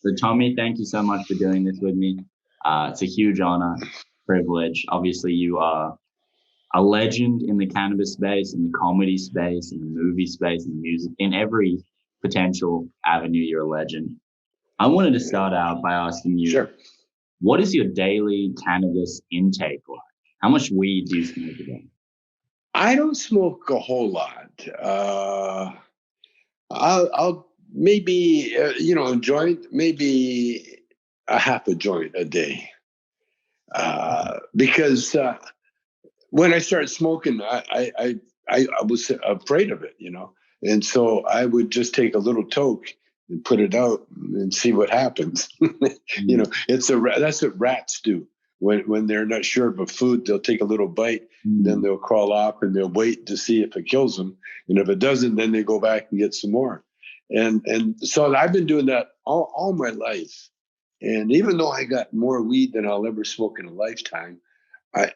So, Tommy, thank you so much for doing this with me. It's a huge honor, privilege. Obviously, you are a legend in the cannabis space, in the comedy space, in the movie space, in the music, in every potential avenue, you're a legend. I wanted to start out by asking you, Sure. what is your daily cannabis intake like? How much weed do you smoke a day? I don't smoke a whole lot. I'll maybe, a joint, maybe a half a joint a day. Because when I started smoking, I was afraid of it, and so I would just take a little toke and put it out and see what happens. That's what rats do. When they're not sure of a food, they'll take a little bite, then they'll crawl off and they'll wait to see if it kills them. And if it doesn't, then they go back and get some more. And so I've been doing that all my life. And even though I got more weed than I'll ever smoke in a lifetime,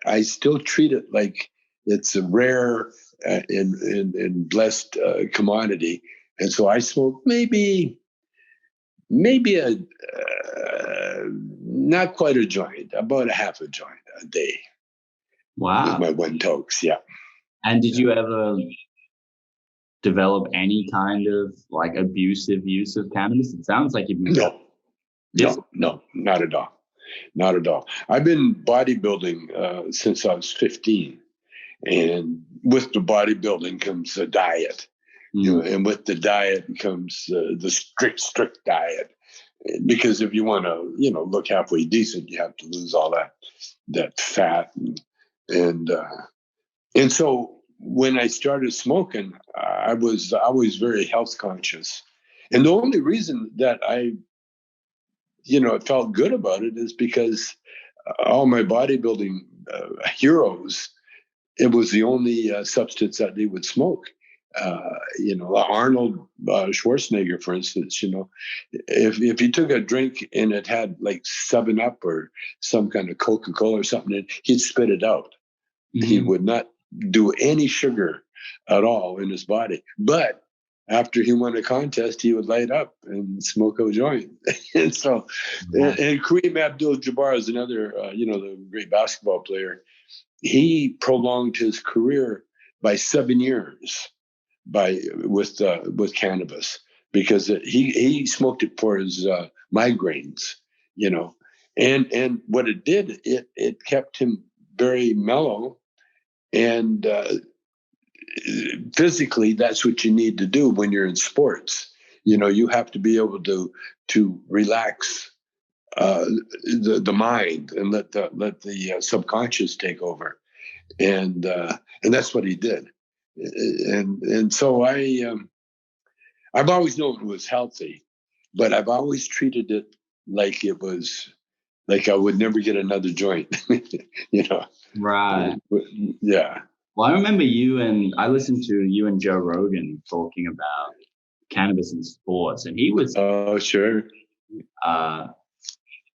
I still treat it like it's a rare and blessed commodity. And so I smoke maybe a not quite a joint, about a half a joint a day. Wow. With my one tokes, yeah. And did you ever develop any kind of like abusive use of cannabis? It sounds like you've been No, not at all. Not at all. I've been bodybuilding since I was 15. And with the bodybuilding comes a diet. And with the diet comes the strict diet. Because if you want to, look halfway decent, you have to lose all that fat. And so when I started smoking, I was always very health conscious. And the only reason that I felt good about it is because all my bodybuilding heroes, it was the only substance that they would smoke. Arnold Schwarzenegger, for instance, if he took a drink and it had like 7-Up or some kind of Coca-Cola or something, he'd spit it out. Mm-hmm. He would not do any sugar at all in his body. But after he won a contest, he would light up and smoke a joint. And so, and Kareem Abdul-Jabbar is another, the great basketball player. He prolonged his career by 7 years with cannabis because he smoked it for his migraines, and what it did, it kept him very mellow, and physically that's what you need to do when you're in sports. You have to be able to relax the mind and let the subconscious take over, and that's what he did. And so I've always known it was healthy, but I've always treated it like it was like I would never get another joint. Right. Yeah. Well, I remember I listened to you and Joe Rogan talking about cannabis in sports, and he was sure that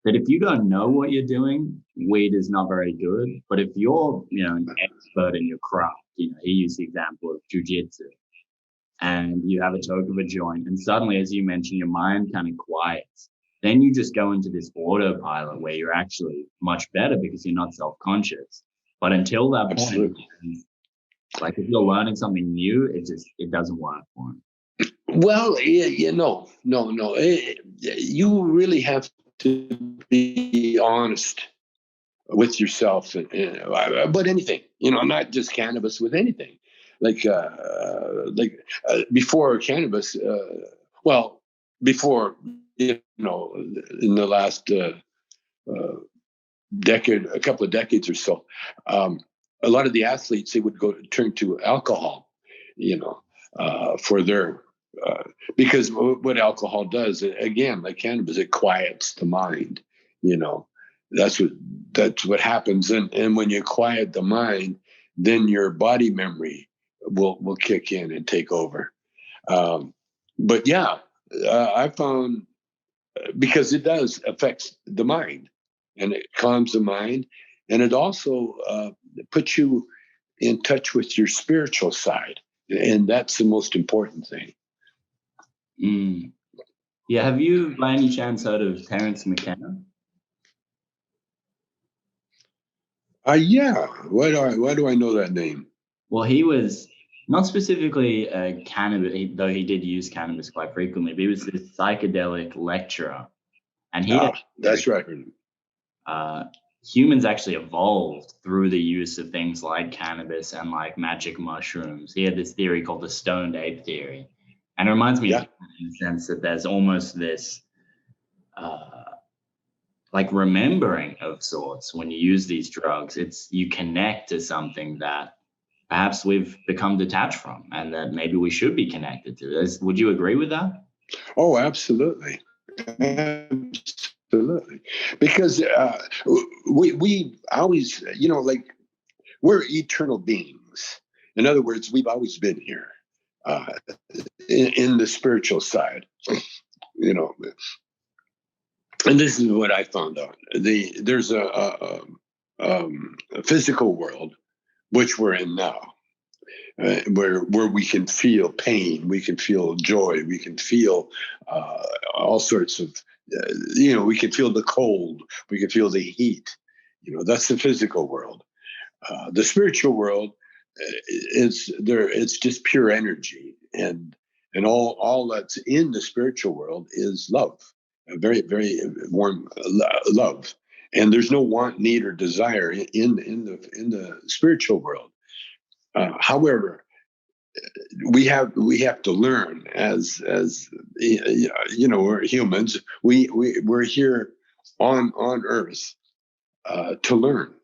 if you don't know what you're doing, weed is not very good. But if you're, an expert in your craft, he used the example of jujitsu, and you have a toke of a joint, and suddenly, as you mentioned, your mind kind of quiets. Then you just go into this autopilot where you're actually much better because you're not self-conscious. But until that point, like if you're learning something new, it doesn't work for him. Well, no. You really have to be honest with yourself, but anything, not just cannabis, with anything, like before cannabis. Before in the last decade, a couple of decades or so, a lot of the athletes, they would turn to alcohol, for their. Because what alcohol does, again, like cannabis, it quiets the mind. That's what happens. And when you quiet the mind, then your body memory will kick in and take over. But yeah, I found, because it does affect the mind, and it calms the mind, and it also puts you in touch with your spiritual side, and that's the most important thing. Yeah, have you by any chance heard of Terence McKenna? Yeah. Why do I know that name? Well, he was not specifically a cannabis, though he did use cannabis quite frequently, but he was this psychedelic lecturer. And he had Ah, that's right. uh, humans actually evolved through the use of things like cannabis and like magic mushrooms. He had this theory called the Stoned Ape Theory. And it reminds me of Yeah. that in the sense that there's almost this uh, like remembering of sorts when you use these drugs. It's you connect to something that perhaps we've become detached from and that maybe we should be connected to. Would you agree with that? Oh, absolutely. Absolutely. Because we always, like we're eternal beings. In other words, we've always been here uh, in the spiritual side, you know. And this is what I found out. There's a physical world, which we're in now, where we can feel pain, we can feel joy, we can feel all sorts of, we can feel the cold, we can feel the heat. That's the physical world. The spiritual world is there. It's just pure energy, and all that's in the spiritual world is love, a very very warm love. And there's no want, need, or desire in the spiritual world. However, we have to learn as we're humans. We're here on Earth to learn,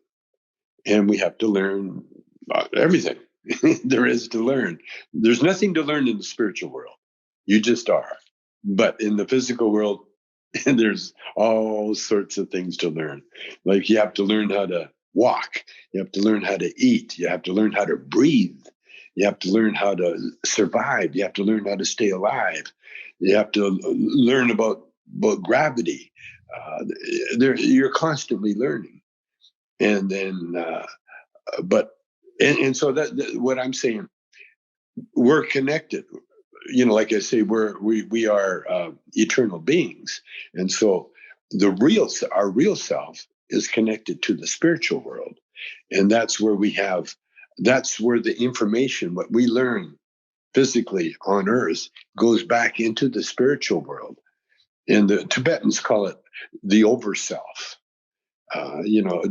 and we have to learn everything there is to learn. There's nothing to learn in the spiritual world. You just are. But in the physical world, there's all sorts of things to learn. Like you have to learn how to walk, you have to learn how to eat, you have to learn how to breathe, you have to learn how to survive, you have to learn how to stay alive, you have to learn about gravity. You're constantly learning. And then but and so that what I'm saying, we're connected. Like I say, we are eternal beings, and so our real self is connected to the spiritual world, and that's where the information, what we learn physically on Earth, goes back into the spiritual world, and the Tibetans call it the overself.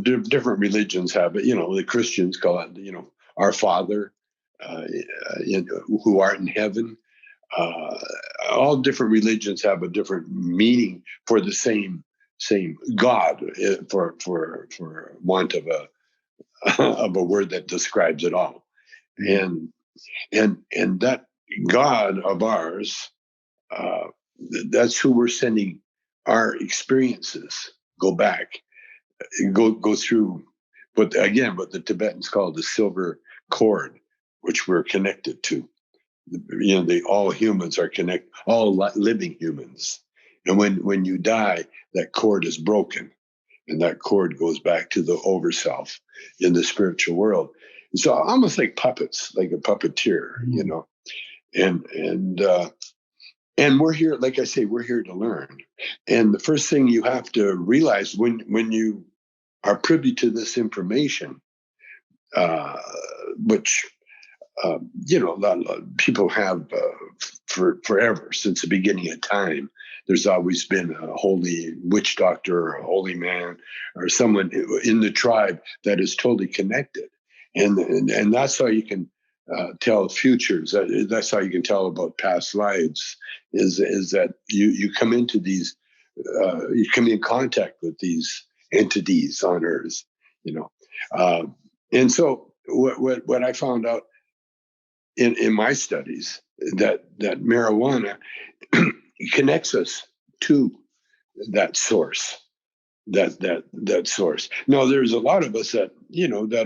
Different religions have it. The Christians call it, our Father, who art in heaven. Uh, all different religions have a different meaning for the same God, for want of a of a word that describes it all. And and that God of ours, uh, that's who we're sending our experiences go back go through, but again, what the Tibetans call the silver cord, which we're connected to. All humans are connected, all living humans. And when you die, that cord is broken, and that cord goes back to the overself in the spiritual world. So almost like puppets, like a puppeteer, and we're here, like I say, we're here to learn. And the first thing you have to realize when you are privy to this information, uh, which a lot of people have for forever, since the beginning of time. There's always been a holy witch doctor or a holy man or someone in the tribe that is totally connected, and that's how you can tell futures. That's how you can tell about past lives. Is that you come into these, you come in contact with these entities on Earth, you know, uh, and so what I found out in my studies, that marijuana connects us to that source, that source. Now, there's a lot of us that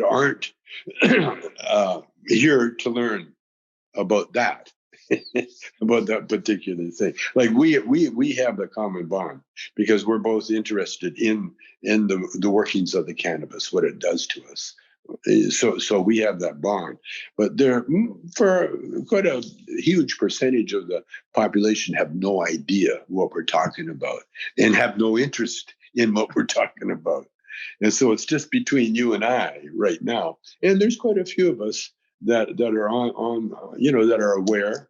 aren't here to learn about that. About that particular thing. Like we have a common bond because we're both interested in the workings of the cannabis, what it does to us, So we have that bond. But for quite a huge percentage of the population have no idea what we're talking about and have no interest in what we're talking about. And so it's just between you and I right now. And there's quite a few of us that are on that are aware,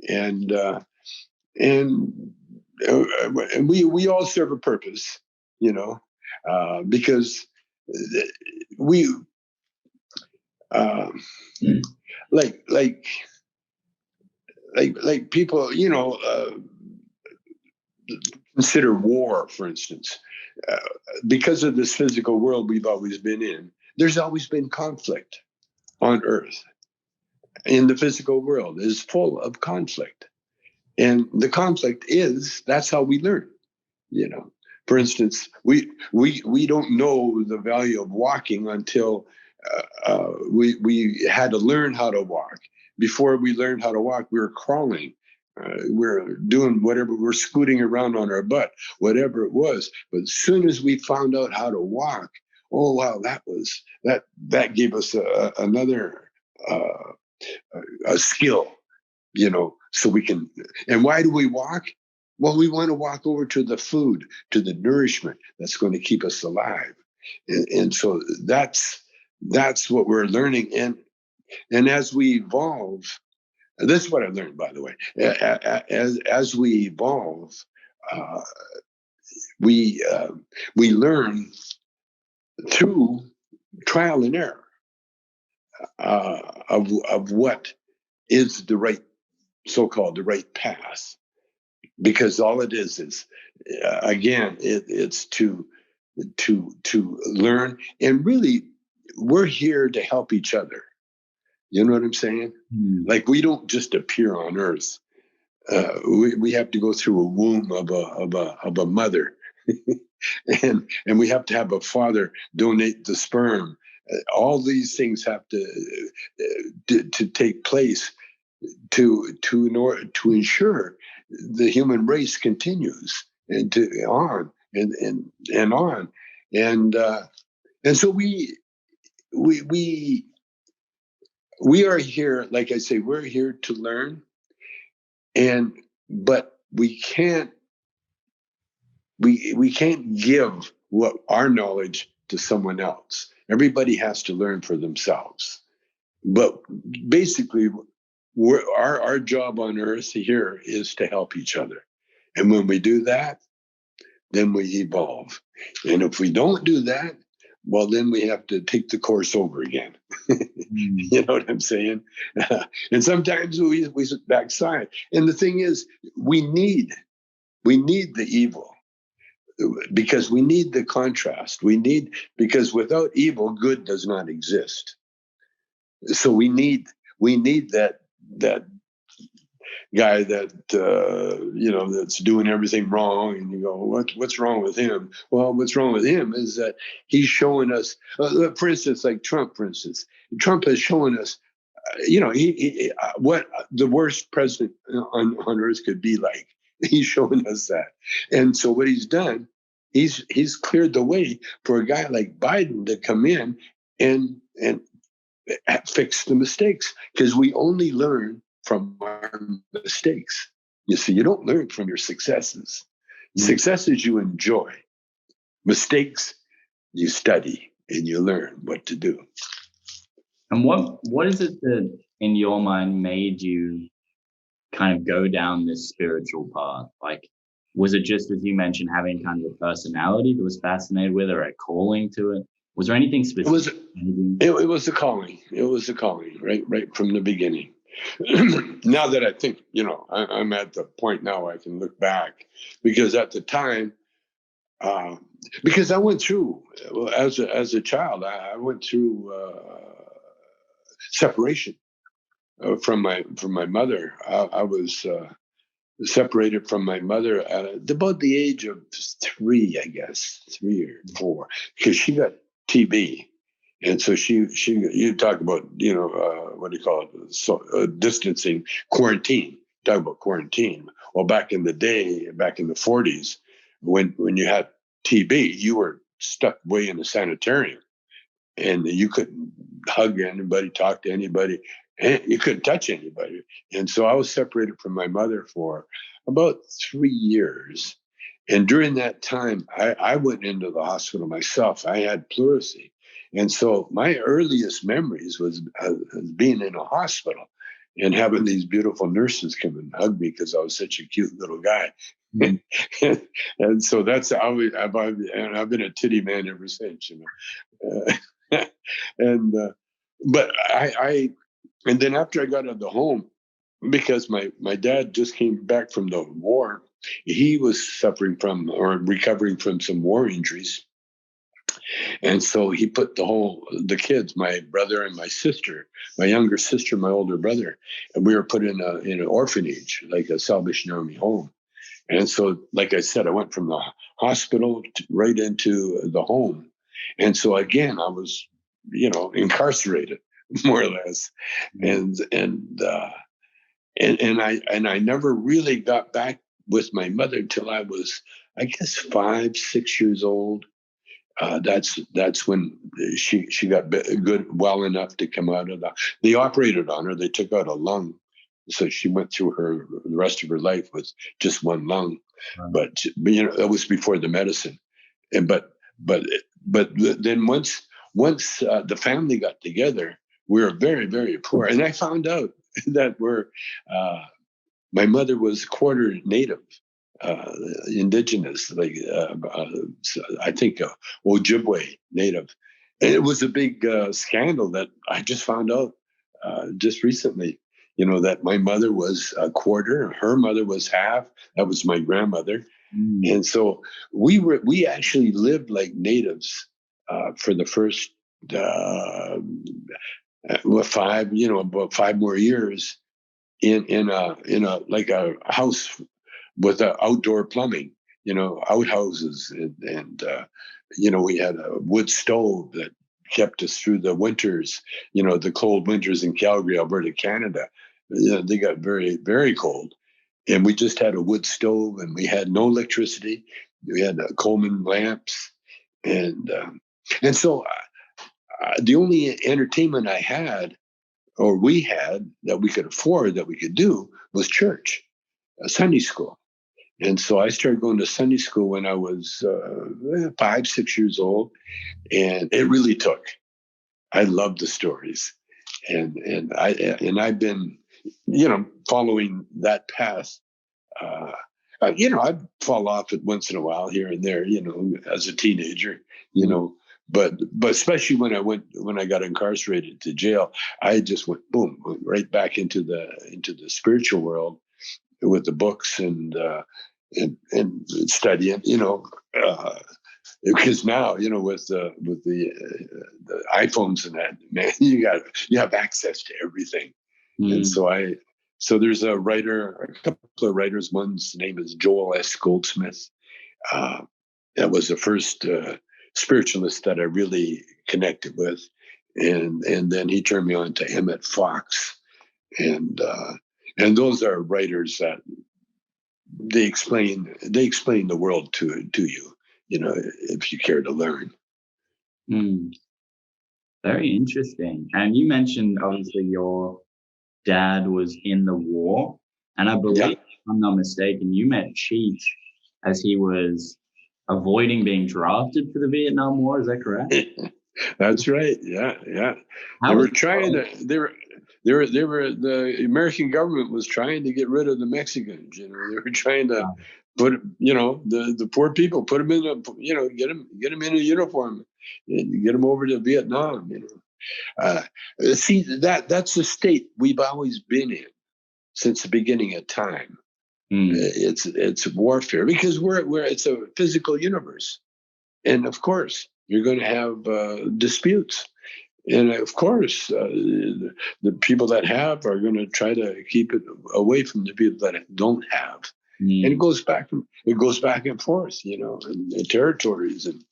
and and we all serve a purpose, because we like people, consider war, for instance, uh, because of this physical world we've always been in. There's always been conflict on Earth. In the physical world is full of conflict, and the conflict that's how we learn. For instance, we don't know the value of walking until we had to learn how to walk. Before we learned how to walk, we were crawling. We're doing whatever, we're scooting around on our butt, whatever it was. But as soon as we found out how to walk, oh wow, that gave us another a skill, so we can. And why do we walk? Well, we want to walk over to the food, to the nourishment that's going to keep us alive. And so that's what we're learning. And as we evolve, this is what I learned, by the way. As we evolve, we learn through trial and error of what is the right, so-called the right path. Because all it is again, it's to learn, and really, we're here to help each other. You know what I'm saying? Like, we don't just appear on Earth. We have to go through a womb of a mother, and we have to have a father donate the sperm. All these things have to take place to ensure the human race continues and on and on, and so we are here. Like I say, we're here to learn, but we can't give what our knowledge to someone else. Everybody has to learn for themselves. But basically, our job on Earth here is to help each other. And when we do that, then we evolve. And if we don't do that, well, then we have to take the course over again. You know what I'm saying? And sometimes we backside. And the thing is, we need the evil, because we need the contrast. Because without evil, good does not exist. So we need that guy that that's doing everything wrong, and you go, what's wrong with him? Well, what's wrong with him is that he's showing us, for instance, like Trump. For instance, Trump has shown us, he what the worst president on earth could be like. He's showing us that, and so what he's done, he's cleared the way for a guy like Biden to come in and fix the mistakes, because we only learn from our mistakes. You see, you don't learn from your successes. Successes you enjoy. Mistakes you study and you learn what to do. And what is it that in your mind made you kind of go down this spiritual path? Like, was it just, as you mentioned, having kind of a personality that was fascinated with, or a calling to it? Was there anything specific? It was a calling. It was a calling, right from the beginning. Now that I think, I'm at the point now I can look back, because at the time, because I went through, as a child, I went through separation from my mother. I was separated from my mother at about the age of 3, I guess, 3 or 4, because she got TB. And so you talk about, what do you call it? So distancing, quarantine, talk about quarantine. Well, back in the day, back in the 40s, when you had TB, you were stuck way in the sanitarium, and you couldn't hug anybody, talk to anybody. And you couldn't touch anybody. And so I was separated from my mother for about 3 years. And during that time, I went into the hospital myself. I had pleurisy. And so my earliest memories was being in a hospital and having these beautiful nurses come and hug me because I was such a cute little guy. Mm-hmm. And so that's always, I've been a titty man ever since, you know. But and then after I got out of the home, because my dad just came back from the war, he was suffering from or recovering from some war injuries. And so he put the kids, my brother and my sister, my younger sister, my older brother, and we were put in an orphanage, like a Salvation Army home. And so, like I said, I went from the hospital right into the home. And so again, I was, incarcerated more or less. And I never really got back with my mother until I was, I guess, 5, 6 years old. That's when she got well enough to come out of they operated on her. They took out a lung. So she went through the rest of her life with just one lung. Right. But that was before the medicine. But then once the family got together, we were very, very poor. And I found out that my mother was quarter native. Indigenous, like I think Ojibwe native. And it was a big scandal that I just found out just recently. That my mother was a quarter, her mother was half. That was my grandmother, and so we actually lived like natives for the first about 5 more years in a like a house with outdoor plumbing, outhouses, and we had a wood stove that kept us through the winters, the cold winters in Calgary, Alberta, Canada. They got very, very cold. And we just had a wood stove, and we had no electricity. We had Coleman lamps. And so the only entertainment I had, or we had, that we could afford, that we could do, was church, Sunday school. And so I started going to Sunday school when I was 5, 6 years old, and it really took. I loved the stories, and I've been, following that path. I'd fall off it once in a while here and there, as a teenager, but especially when I got incarcerated to jail, I just went boom right back into the spiritual world with the books and studying, because now, with the iPhones and that, man, you have access to everything. And so there's a couple of writers. One's name is Joel S. Goldsmith. That was the first spiritualist that I really connected with, and then he turned me on to Emmett Fox, and those are writers that they explain the world to you, if you care to learn. Very interesting. And you mentioned obviously your dad was in the war, and I believe, if I'm not mistaken, you met Cheech as he was avoiding being drafted for the Vietnam War. Is that correct? That's right. Yeah. They were the American government was trying to get rid of the Mexicans. They were trying to put, the poor people, put them in get them in a uniform and get them over to Vietnam. See, that's the state we've always been in since the beginning of time. It's warfare because it's a physical universe, and of course you're going to have disputes. And of course, the people that have are going to try to keep it away from the people that don't have. And it goes back and forth, and territories and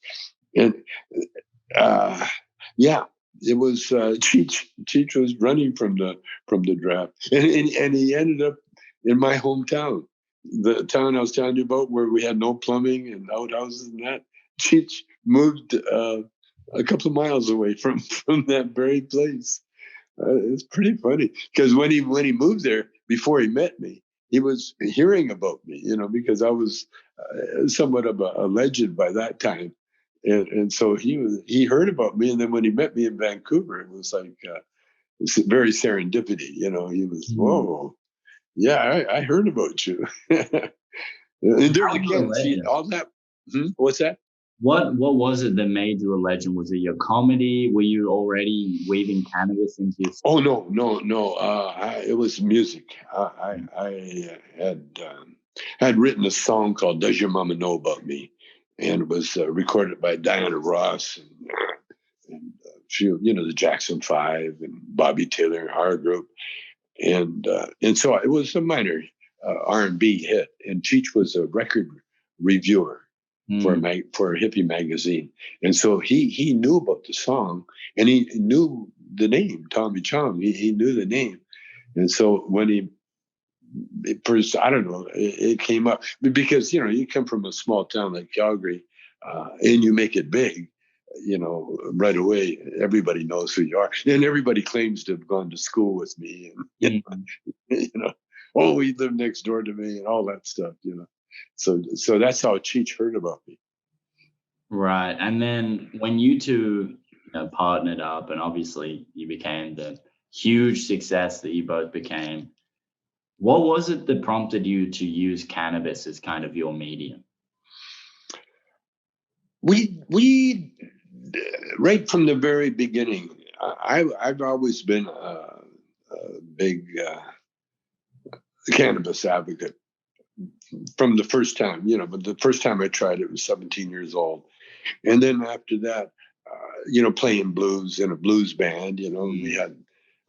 it was Cheech was running from the draft, and he ended up in my hometown, the town I was telling you about, where we had no plumbing and outhouses and that. Cheech moved a couple of miles away from that very place. It's pretty funny because when he moved there, before he met me, he was hearing about me, because I was somewhat of a legend by that time, and so he heard about me, and then when he met me in Vancouver, it was like it's very serendipity, He was, whoa, yeah, I heard about you. And there's again, see all that. What's that? What was it that made you a legend? Was it your comedy? Were you already weaving cannabis into your? Oh no. It was music. I had written a song called "Does Your Mama Know About Me," and it was recorded by Diana Ross and few, the Jackson Five and Bobby Taylor, our group, and so it was a minor R&B hit. And Cheech was a record reviewer for a hippie magazine, and so he knew about the song, and he knew the name Tommy Chong. He knew the name, and so when first, I don't know, it came up because you come from a small town like Calgary, and you make it big. Right away, everybody knows who you are, and everybody claims to have gone to school with me, and oh, he lived next door to me, and all that stuff. So that's how Cheech heard about me. Right. And then when you two partnered up, and obviously you became the huge success that you both became, what was it that prompted you to use cannabis as kind of your medium? We right from the very beginning, I've always been a big cannabis advocate from the first time, but the first time I tried it was 17 years old. And then after that, playing blues in a blues band,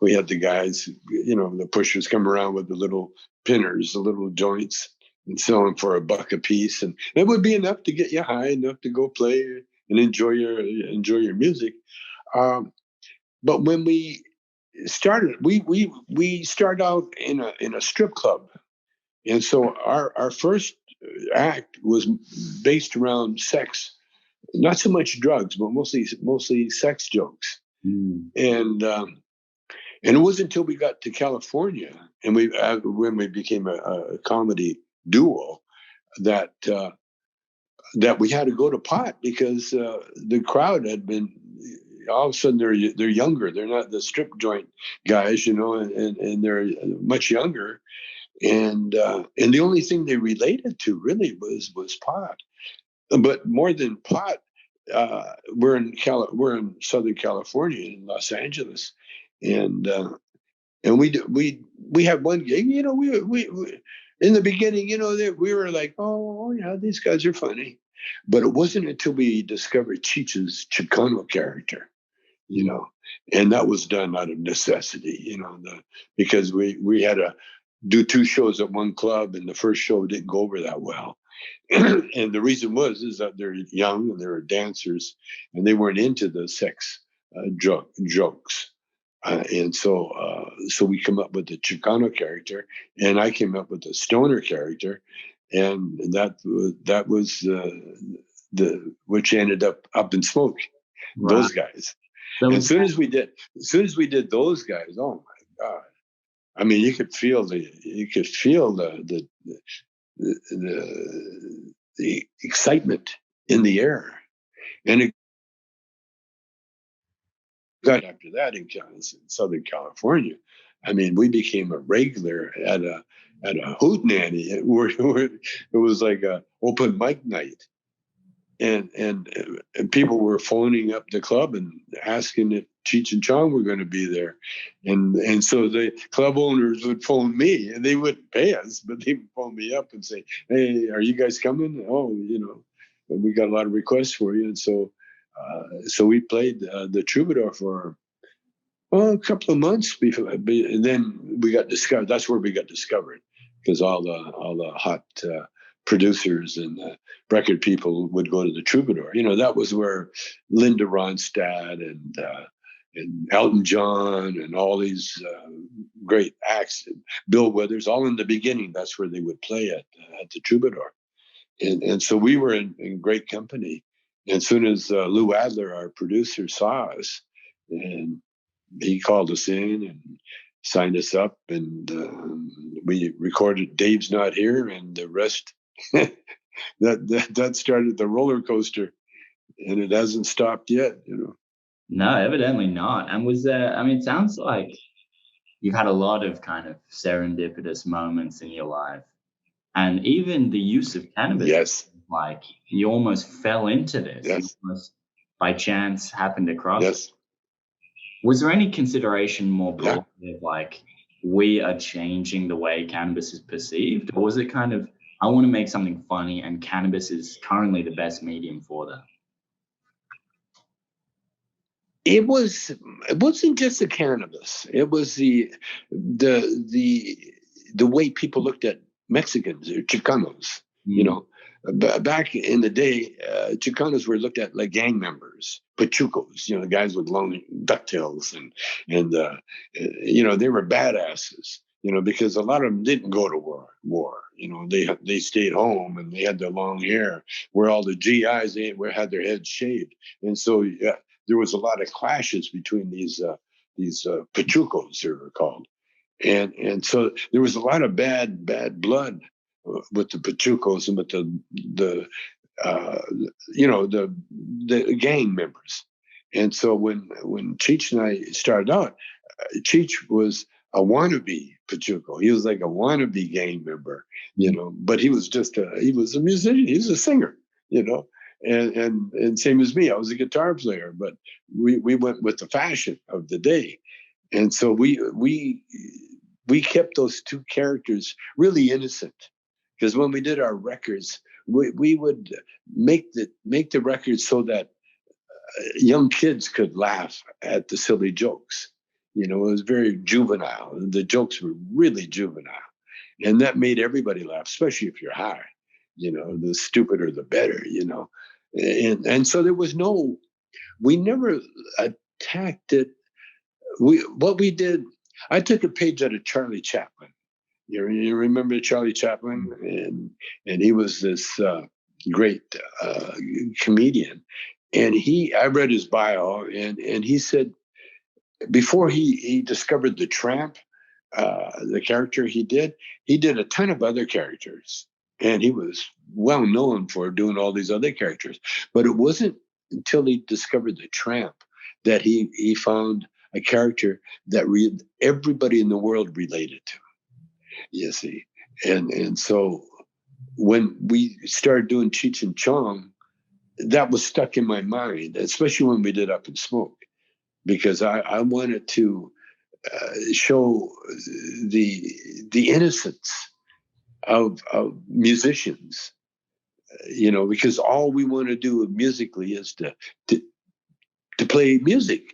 we had the guys, the pushers come around with the little pinners, the little joints, and sell them for $1 a piece. And that would be enough to get you high, enough to go play and enjoy your music. But when we started, we started out in a strip club. And so our first act was based around sex, not so much drugs, but mostly sex jokes. And it wasn't until we got to California and when we became a comedy duo that we had to go to pot because the crowd had been all of a sudden they're younger. They're not the strip joint guys, and they're much younger. And the only thing they related to really was pot. But more than pot, we're in Southern California in Los Angeles, and we had one gig. We in the beginning, we were like, oh yeah, these guys are funny, but it wasn't until we discovered Cheech's Chicano character, and that was done out of necessity, because we had to do 2 shows at one club, and the first show didn't go over that well. And the reason is that they're young and they're dancers, and they weren't into the sex jokes. And so we come up with the Chicano character, and I came up with the stoner character, and that was the which ended up in smoke. Right. Those guys. So as soon as we did those guys, oh my God! I mean, you could feel the excitement in the air, and it got after that in Southern California. I mean, we became a regular at a hootenanny where it was like a open mic night, and people were phoning up the club and asking if Cheech and Chong were going to be there, and so the club owners would phone me, and they wouldn't pay us, but they would phone me up and say, "Hey, are you guys coming? Oh, and we got a lot of requests for you." And so we played the Troubadour for a couple of months before, and then we got discovered. That's where we got discovered, because all the hot producers and record people would go to the Troubadour. That was where Linda Ronstadt and Elton John and all these great acts, Bill Withers, all in the beginning. That's where they would play at the Troubadour, and so we were in great company. as soon as Lou Adler, our producer, saw us, and he called us in and signed us up, and we recorded "Dave's Not Here," and the rest. that started the roller coaster, and it hasn't stopped yet. No, evidently not. And was there? I mean, it sounds like you've had a lot of kind of serendipitous moments in your life, and even the use of cannabis. Yes. Like you almost fell into this. Yes. You almost by chance happened across it. Yes. Was there any consideration more broadly of like we are changing the way cannabis is perceived, or was it kind of I want to make something funny and cannabis is currently the best medium for that? It wasn't just the cannabis. It was the way people looked at Mexicans or Chicanos. Back in the day, Chicanos were looked at like gang members, pachucos. Guys with long ducktails, and they were badasses. Because a lot of them didn't go to war. They stayed home and they had their long hair. Where all the GIs had their heads shaved, and so there was a lot of clashes between these pachucos, they were called, and so there was a lot of bad blood with the pachucos and with the gang members. And so when Cheech and I started out, Cheech was a wannabe pachuco. He was like a wannabe gang member, but he was he was a musician. He was a singer, and same as me, I was a guitar player, but we went with the fashion of the day. And so we kept those two characters really innocent, because when we did our records, we would make the records so that young kids could laugh at the silly jokes. It was very juvenile. The jokes were really juvenile, and that made everybody laugh, especially if you're high. The stupider the better. And so there was we never attacked it. What we did, I took a page out of Charlie Chaplin. You remember Charlie Chaplin? And he was this great comedian. And I read his bio, and he said, before he discovered the tramp, the character he did a ton of other characters. And he was well known for doing all these other characters. But it wasn't until he discovered the tramp that he found a character that everybody in the world related to. You see, and so when we started doing Cheech and Chong, that was stuck in my mind, especially when we did Up in Smoke, because I wanted to show the innocence of musicians, because all we want to do musically is to play music.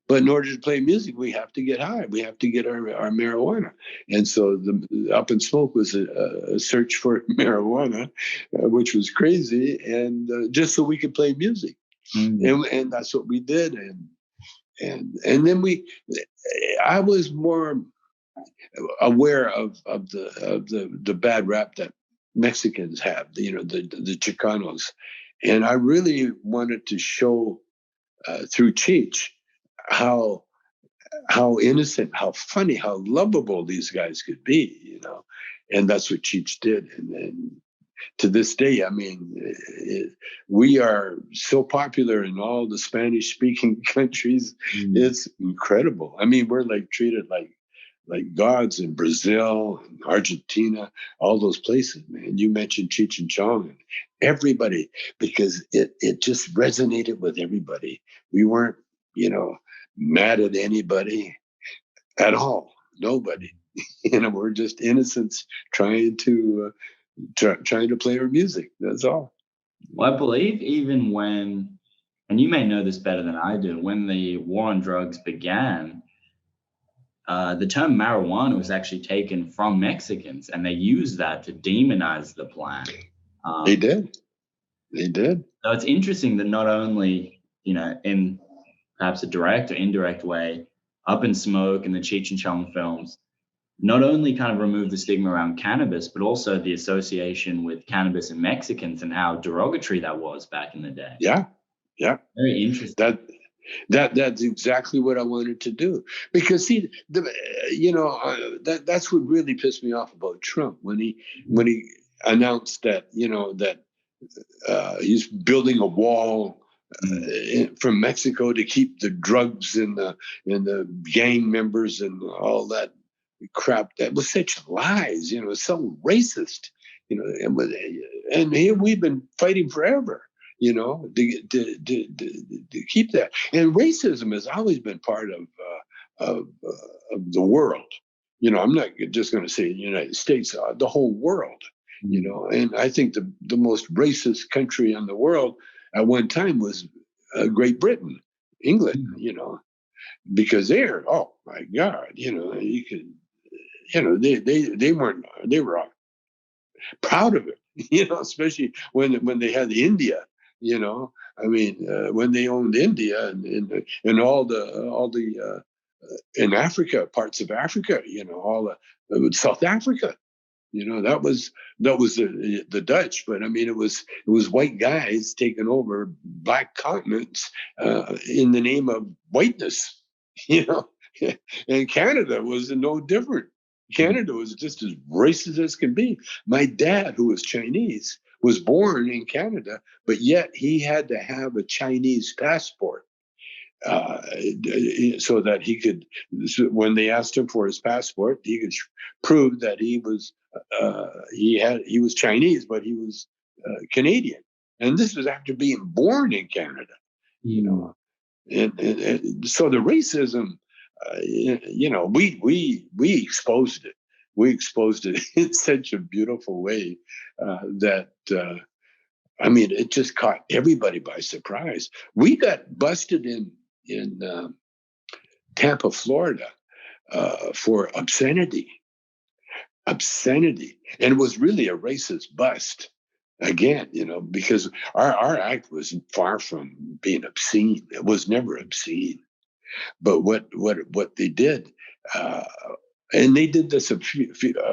But in order to play music, we have to get high. We have to get our marijuana. And so the Up in Smoke was a search for marijuana, which was crazy, and just so we could play music. And that's what we did. And then I was more aware of the bad rap that Mexicans have, the Chicanos. And I really wanted to show through Cheech how innocent, how funny, how lovable these guys could be, and that's what Cheech did. And to this day, I mean, we are so popular in all the Spanish-speaking countries. It's incredible. I mean, we're like treated like gods in Brazil, and Argentina, all those places, man. You mentioned Cheech and Chong, and everybody, because it just resonated with everybody. We weren't, mad at anybody at all. Nobody. We're just innocents trying to play our music. That's all. Well, I believe even when, and you may know this better than I do, when the war on drugs began, the term marijuana was actually taken from Mexicans, and they used that to demonize the plant. They did. So it's interesting that not only, in perhaps a direct or indirect way, Up in Smoke and the Cheech and Chong films, not only kind of remove the stigma around cannabis, but also the association with cannabis and Mexicans and how derogatory that was back in the day. Yeah. Yeah. Very interesting. That's exactly what I wanted to do. Because see, that's what really pissed me off about Trump when he announced that that he's building a wall from Mexico to keep the drugs and the gang members and all that crap. That was such lies. So racist. And here we've been fighting forever. To keep that. And racism has always been part of the world. I'm not just going to say the United States, the whole world. And I think the most racist country in the world at one time was Great Britain, England. Because oh my God, you could, they were proud of it, especially when they had India, I mean, when they owned India and all the in Africa, parts of Africa, all South Africa, that was the Dutch, but I mean, it was white guys taking over black continents in the name of whiteness, and Canada was no different. Canada was just as racist as can be. My dad, who was Chinese, was born in Canada, but yet he had to have a Chinese passport so that he could, when they asked him for his passport, he could prove that he was Chinese, but he was Canadian. And this was after being born in Canada, and so the racism, we exposed it. We exposed it in such a beautiful way that I mean, it just caught everybody by surprise. We got busted in Tampa, Florida, for obscenity, and it was really a racist bust. Again, because our act was far from being obscene. It was never obscene. But what they did, and they did this a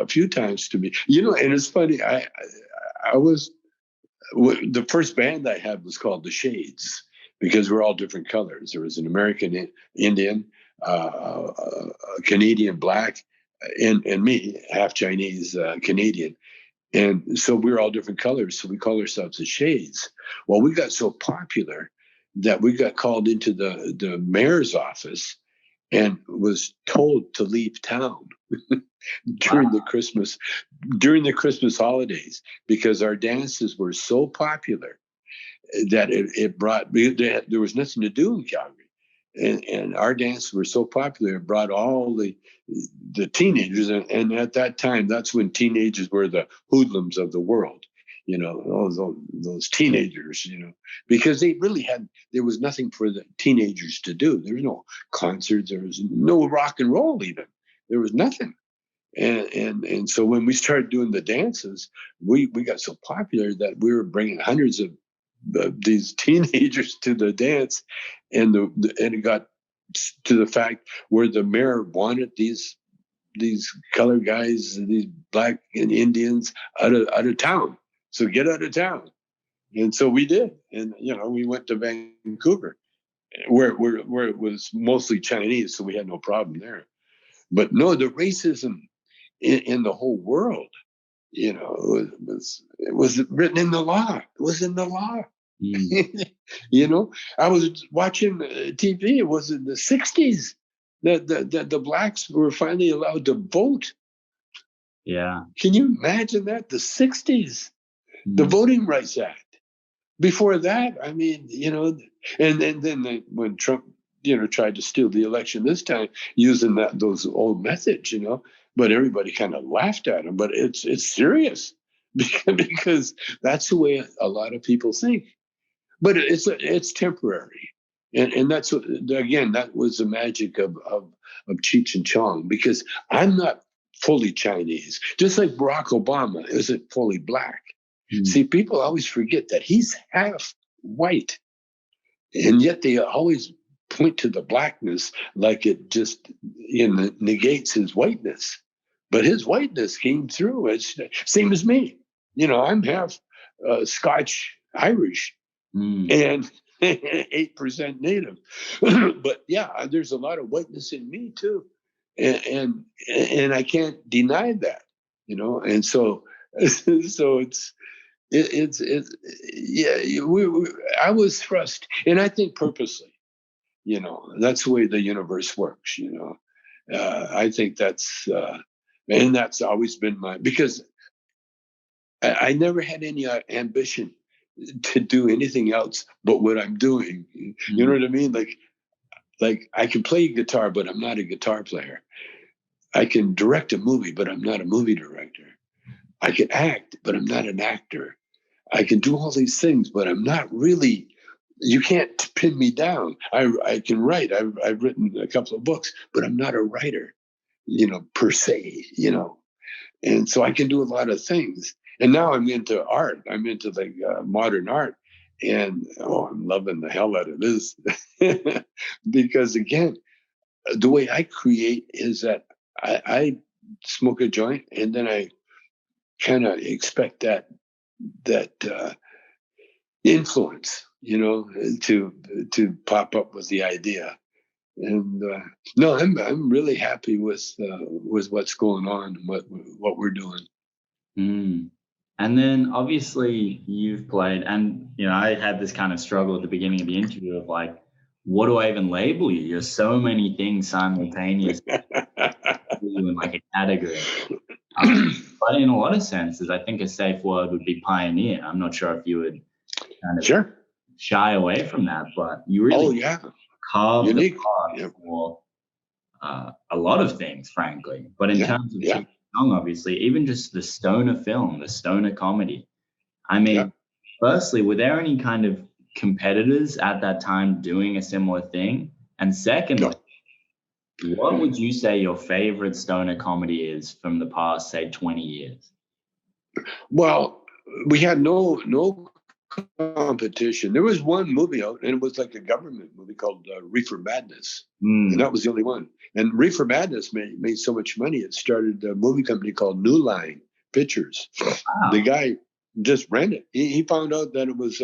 few times to me, and it's funny. I was the first band I had was called the Shades because we're all different colors. There was an American Indian, a Canadian Black, and me, half Chinese Canadian. And so we were all different colors. So we call ourselves the Shades. Well, we got so popular that we got called into the mayor's office and was told to leave town during the Christmas holidays because our dances were so popular that it brought, there was nothing to do in Calgary, and our dances were so popular it brought all the teenagers, and at that time that's when teenagers were the hoodlums of the world. Those teenagers, because there was nothing for the teenagers to do. There was no concerts, there was no rock and roll even. There was nothing. And so when we started doing the dances, we got so popular that we were bringing hundreds of these teenagers to the dance, and it got to the fact where the mayor wanted these colored guys, these Black and Indians out of town. So get out of town. And so we did. And, we went to Vancouver where it was mostly Chinese. So we had no problem there. But no, the racism in the whole world, it was written in the law. It was in the law. I was watching TV. It was in the 60s that the blacks were finally allowed to vote. Yeah. Can you imagine that? The 60s, the Voting Rights Act. Before that, I mean, and then when Trump, tried to steal the election this time using those old methods, but everybody kind of laughed at him. But it's serious because that's the way a lot of people think. But it's temporary, and that's again that was the magic of Cheech and Chong, because I'm not fully Chinese, just like Barack Obama isn't fully Black. See, people always forget that he's half white, and yet they always point to the blackness like it just negates his whiteness. But his whiteness came through. It's same as me. I'm half Scotch Irish, and 8% native. But yeah, there's a lot of whiteness in me too. And I can't deny that, and so so it's yeah, I was thrust, and I think purposely, that's the way the universe works, I think and that's always been because I never had any ambition to do anything else but what I'm doing. You know what I mean? Like I can play guitar, but I'm not a guitar player. I can direct a movie, but I'm not a movie director. I can act, but I'm not an actor. I can do all these things, but I'm not really. You can't pin me down. I can write. I've written a couple of books, but I'm not a writer, per se, And so I can do a lot of things. And now I'm into art. I'm into modern art. And I'm loving the hell out of this. Because again, the way I create is that I smoke a joint and then I kind of expect that influence, to pop up with the idea. And no, I'm really happy with what's going on and what we're doing. Mm. And then obviously you've played, and I had this kind of struggle at the beginning of the interview of like, what do I even label you? You're so many things simultaneously in like a category. But in a lot of senses, I think a safe word would be pioneer. I'm not sure if you would kind of shy away from that, but you really carved the path for a lot of things, frankly. But in terms of Tommy Chong, obviously, even just the stoner film, the stoner comedy, I mean, firstly, were there any kind of competitors at that time doing a similar thing? And secondly, what would you say your favorite stoner comedy is from the past, say, 20 years? Well, we had no competition. There was one movie out, and it was like a government movie called Reefer Madness, and that was the only one. And Reefer Madness made so much money, it started a movie company called New Line Pictures. Wow. The guy just ran it. He found out that it was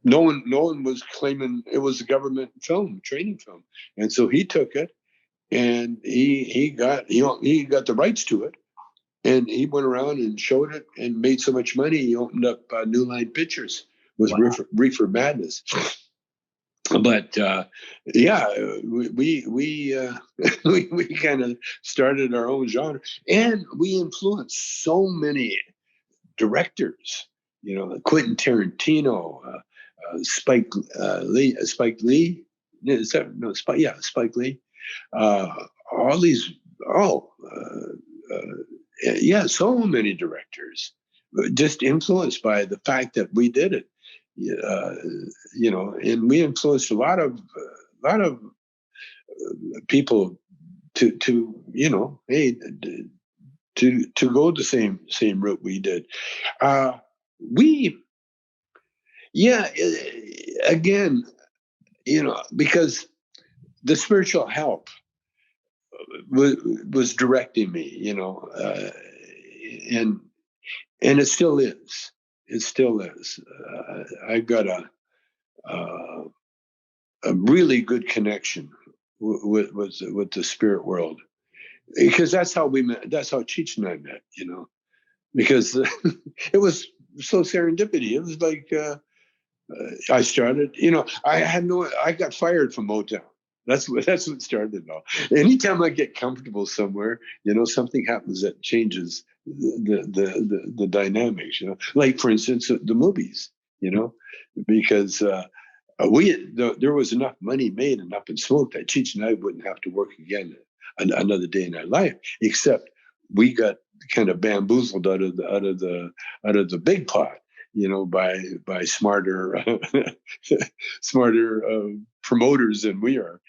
no one was claiming it was a government film, training film, and so he took it, and he got the rights to it. And he went around and showed it and made so much money. He opened up New Line Pictures with Reefer Madness. But we we kind of started our own genre, and we influenced so many directors. Quentin Tarantino, Spike Lee. Spike Lee. Spike Lee. All these. So many directors, just influenced by the fact that we did it, and we influenced a lot of people to go the same route we did. Again, because the spiritual help was directing me, and it still is. It still is. I've got a really good connection with the spirit world, because that's how we met. That's how Cheech and I met. Because it was so serendipity. It was like I started. I got fired from Motown. That's what started it all. Anytime I get comfortable somewhere, something happens that changes the dynamics. Like for instance, the movies. Because there was enough money made and up in smoke that Cheech and I wouldn't have to work again another day in our life. Except we got kind of bamboozled out of the big pot. By smarter promoters than we are.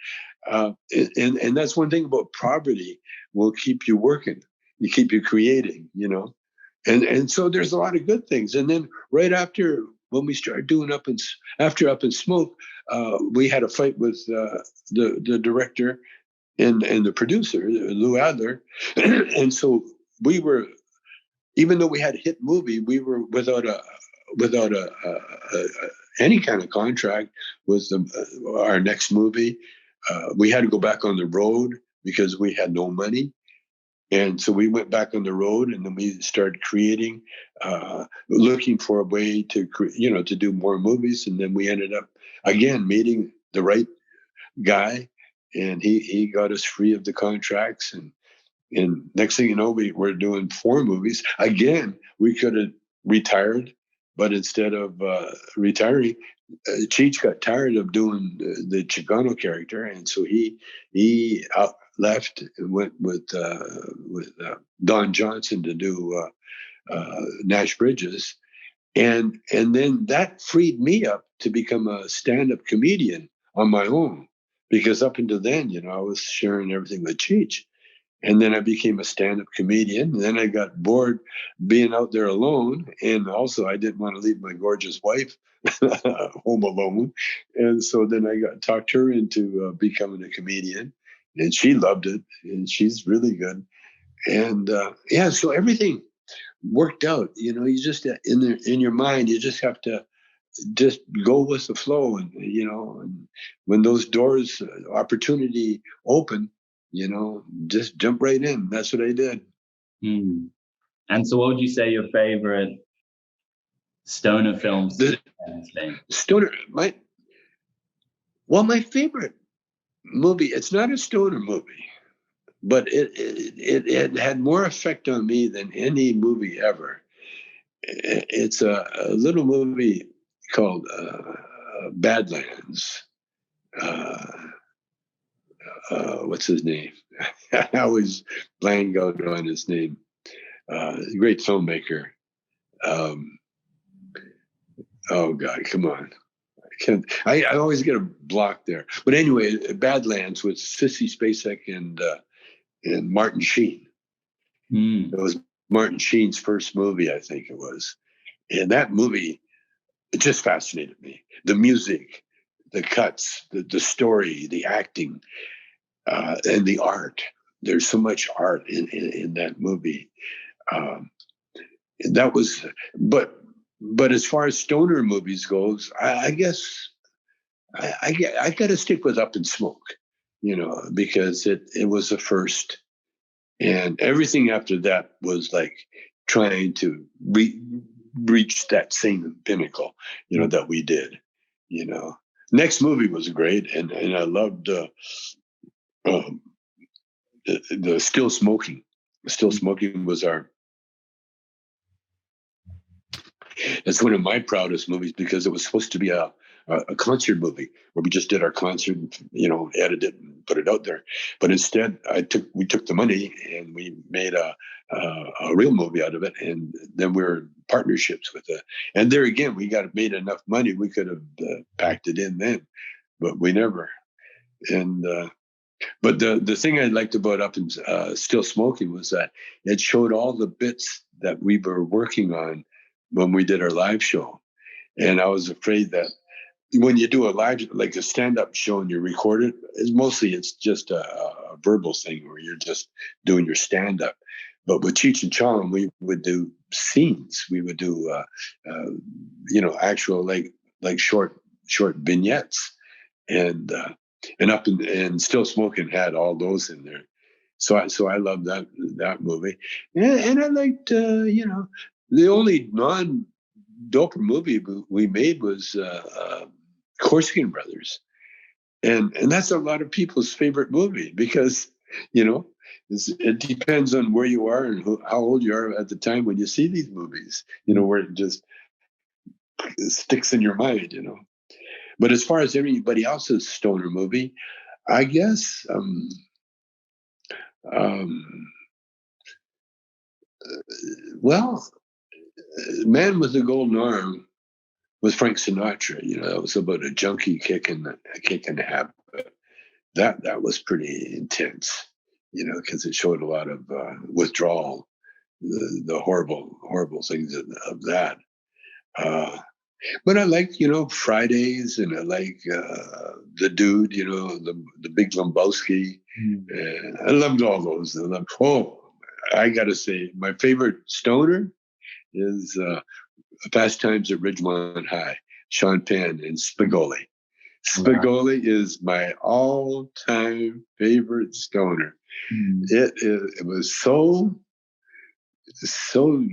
And that's one thing about poverty, will keep you working, you keep you creating, and so there's a lot of good things. And then right after, when we started doing Up in Smoke, we had a fight with the director and the producer, Lou Adler. And so we were, even though we had a hit movie, we were without any kind of contract with our next movie. We had to go back on the road because we had no money. And so we went back on the road, and then we started creating, looking for a way to, to do more movies. And then we ended up, again, meeting the right guy, and he got us free of the contracts. And next thing you know, we're doing 4 movies. Again, we could have retired, but instead of retiring, Cheech got tired of doing the Chicano character, and so he left and went with Don Johnson to do Nash Bridges, and then that freed me up to become a stand-up comedian on my own, because up until then, I was sharing everything with Cheech. And then I became a stand-up comedian. And then I got bored being out there alone. And also I didn't want to leave my gorgeous wife home alone. And so then I talked her into becoming a comedian. And she loved it. And she's really good. And so everything worked out. You just, in your mind, you just have to just go with the flow. And, and when those doors, opportunity open, just jump right in. That's what I did. Mm. And so what would you say your favorite stoner films has been? Stoner, my favorite movie, it's not a stoner movie, but it had more effect on me than any movie ever. It's a little movie called Badlands. What's his name? I always blank out on his name. Great filmmaker. Oh God, come on! I always get a block there. But anyway, Badlands with Sissy Spacek and Martin Sheen. Mm. It was Martin Sheen's first movie, I think it was, and that movie, it just fascinated me. The music, the cuts, the story, the acting. And the art. There's so much art in that movie. That was, but as far as stoner movies goes, I guess I got to stick with Up in Smoke, because it was the first, and everything after that was like trying to reach that same pinnacle, that we did. Next movie was great, and I loved. The Still Smoking. Still Smoking was it's one of my proudest movies, because it was supposed to be a concert movie where we just did our concert, edited it and put it out there. But instead, we took the money and we made a real movie out of it, and then we were partnerships with it. And there again, we made enough money, we could have packed it in then, but we never. And but the thing I liked about Up and Still Smoking was that it showed all the bits that we were working on when we did our live show. And I was afraid that when you do a live, like a stand-up show and you record it, it's just a verbal thing where you're just doing your stand-up. But with Cheech and Chong, we would do scenes. We would do, actual like short vignettes. And Still Smoking had all those in there, so I loved that movie, and I liked the only non-doper movie we made was Corsican Brothers, and that's a lot of people's favorite movie, because it depends on where you are and how old you are at the time when you see these movies, where it just sticks in your mind, But as far as everybody else's stoner movie, I guess Man with the Golden Arm with Frank Sinatra. It was about a junkie kicking the habit. That was pretty intense, because it showed a lot of withdrawal, the horrible things of that. But I like, Fridays, and I like The Dude, the Big Lebowski. I loved all those. I got to say, my favorite stoner is Fast Times at Ridgemont High. Sean Penn, and Spigoli. Right. Spigoli is my all-time favorite stoner. Mm. It was so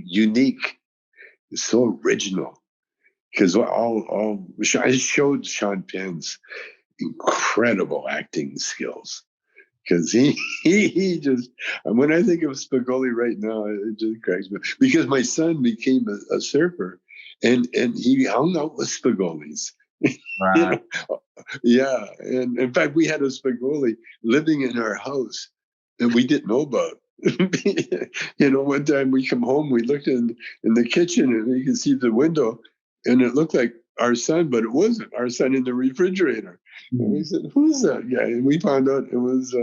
unique, so original. Because I showed Sean Penn's incredible acting skills. Because he just, when I think of Spigoli right now, it just cracks me. Because my son became a surfer, and he hung out with Spigolis. You Right. know, yeah, and in fact, we had a Spigoli living in our house that we didn't know about. One time we come home, we looked in the kitchen, and you can see the window, and it looked like our son, but it wasn't our son in the refrigerator. Mm. And we said, "Who's that guy?" And we found out it was.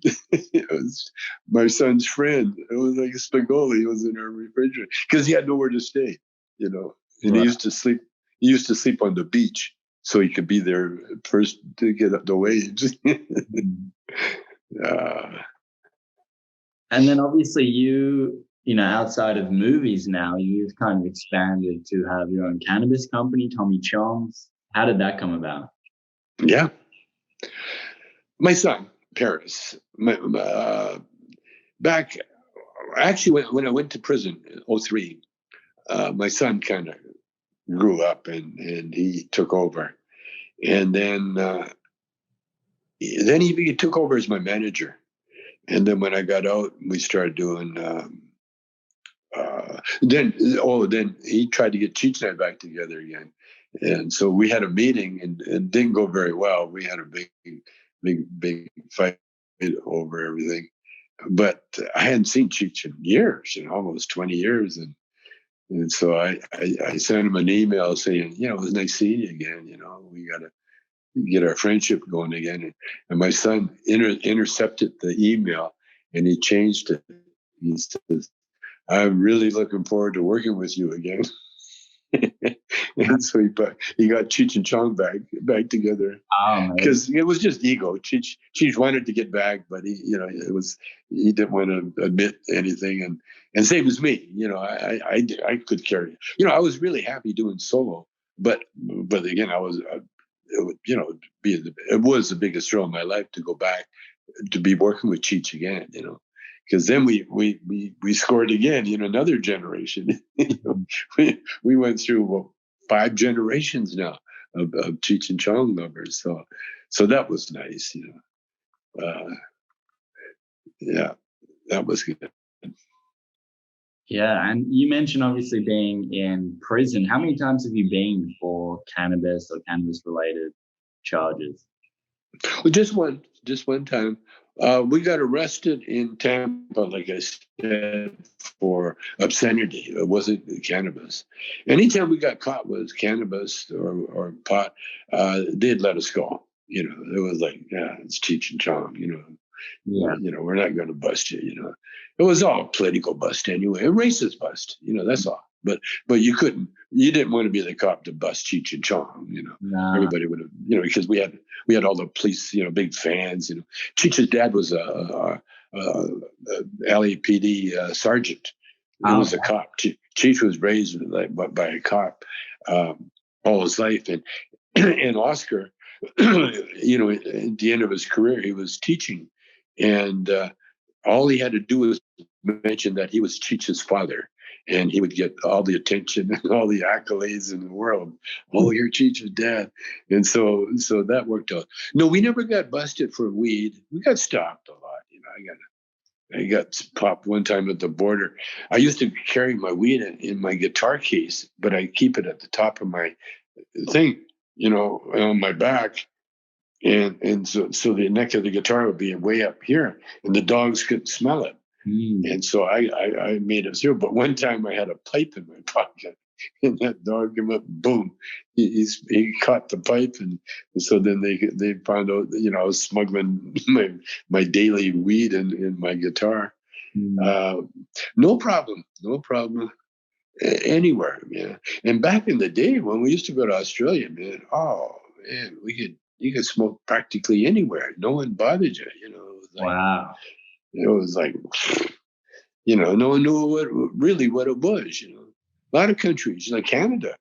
It was my son's friend. It was like a Spigoli. He was in our refrigerator because he had nowhere to stay, and he Right. used to sleep. He used to sleep on the beach so he could be there first to get up the wage. Mm. uh, And then obviously outside of movies now, you've kind of expanded to have your own cannabis company, Tommy Chong's. How did that come about? yeah, my son Paris. Back actually when I went to prison in '03, my son kind of grew up and he took over, and then he took over as my manager. And then when I got out, we started doing. Then he tried to get Cheech and I back together again, and so we had a meeting and it didn't go very well. We had a big fight over everything. But I hadn't seen Cheech in years, almost 20 years, and so I sent him an email saying, it was nice seeing you again. We got to get our friendship going again. And my son intercepted the email and he changed it. He says, "I'm really looking forward to working with you again." And so he got Cheech and Chong back together because it was just ego. Cheech wanted to get back, but he didn't want to admit anything, and same as me. I could carry it. I was really happy doing solo, but again, I was. It was the biggest thrill of my life to go back to be working with Cheech again. Because then we scored again in another generation. We went through 5 generations now of Cheech and Chong lovers. So that was nice. Yeah, that was good. Yeah, and you mentioned obviously being in prison. How many times have you been for cannabis or cannabis-related charges? Well, just one time. We got arrested in Tampa, like I said, for obscenity. It wasn't cannabis. Anytime we got caught with cannabis or pot, they'd let us go. It was like, yeah, it's Cheech and Chong. Yeah. We're not going to bust you. It was all political bust anyway, a racist bust. That's all. But you didn't want to be the cop to bust Cheech and Chong. Nah. Everybody would have, because we had all the police, big fans. Cheech's dad was a LAPD sergeant. He was a cop. Cheech was raised by a cop all his life, and Oscar, at the end of his career, he was teaching, and all he had to do was mention that he was Cheech's father, and he would get all the attention and all the accolades in the world. Oh, you're Cheech's dad. And so that worked out. No, we never got busted for weed. We got stopped a lot. I got popped one time at the border. I used to carry my weed in my guitar case, but I keep it at the top of my thing, on my back. And so the neck of the guitar would be way up here, and the dogs couldn't smell it. And so I made it through. But one time I had a pipe in my pocket, and that dog came up, boom, he caught the pipe, and so then they found out that, I was smuggling my daily weed in my guitar. No problem, anywhere, man. And back in the day when we used to go to Australia, man, oh man, you could smoke practically anywhere. No one bothered you. It was like, Wow. It was like, no one knew what it was. A lot of countries, like Canada,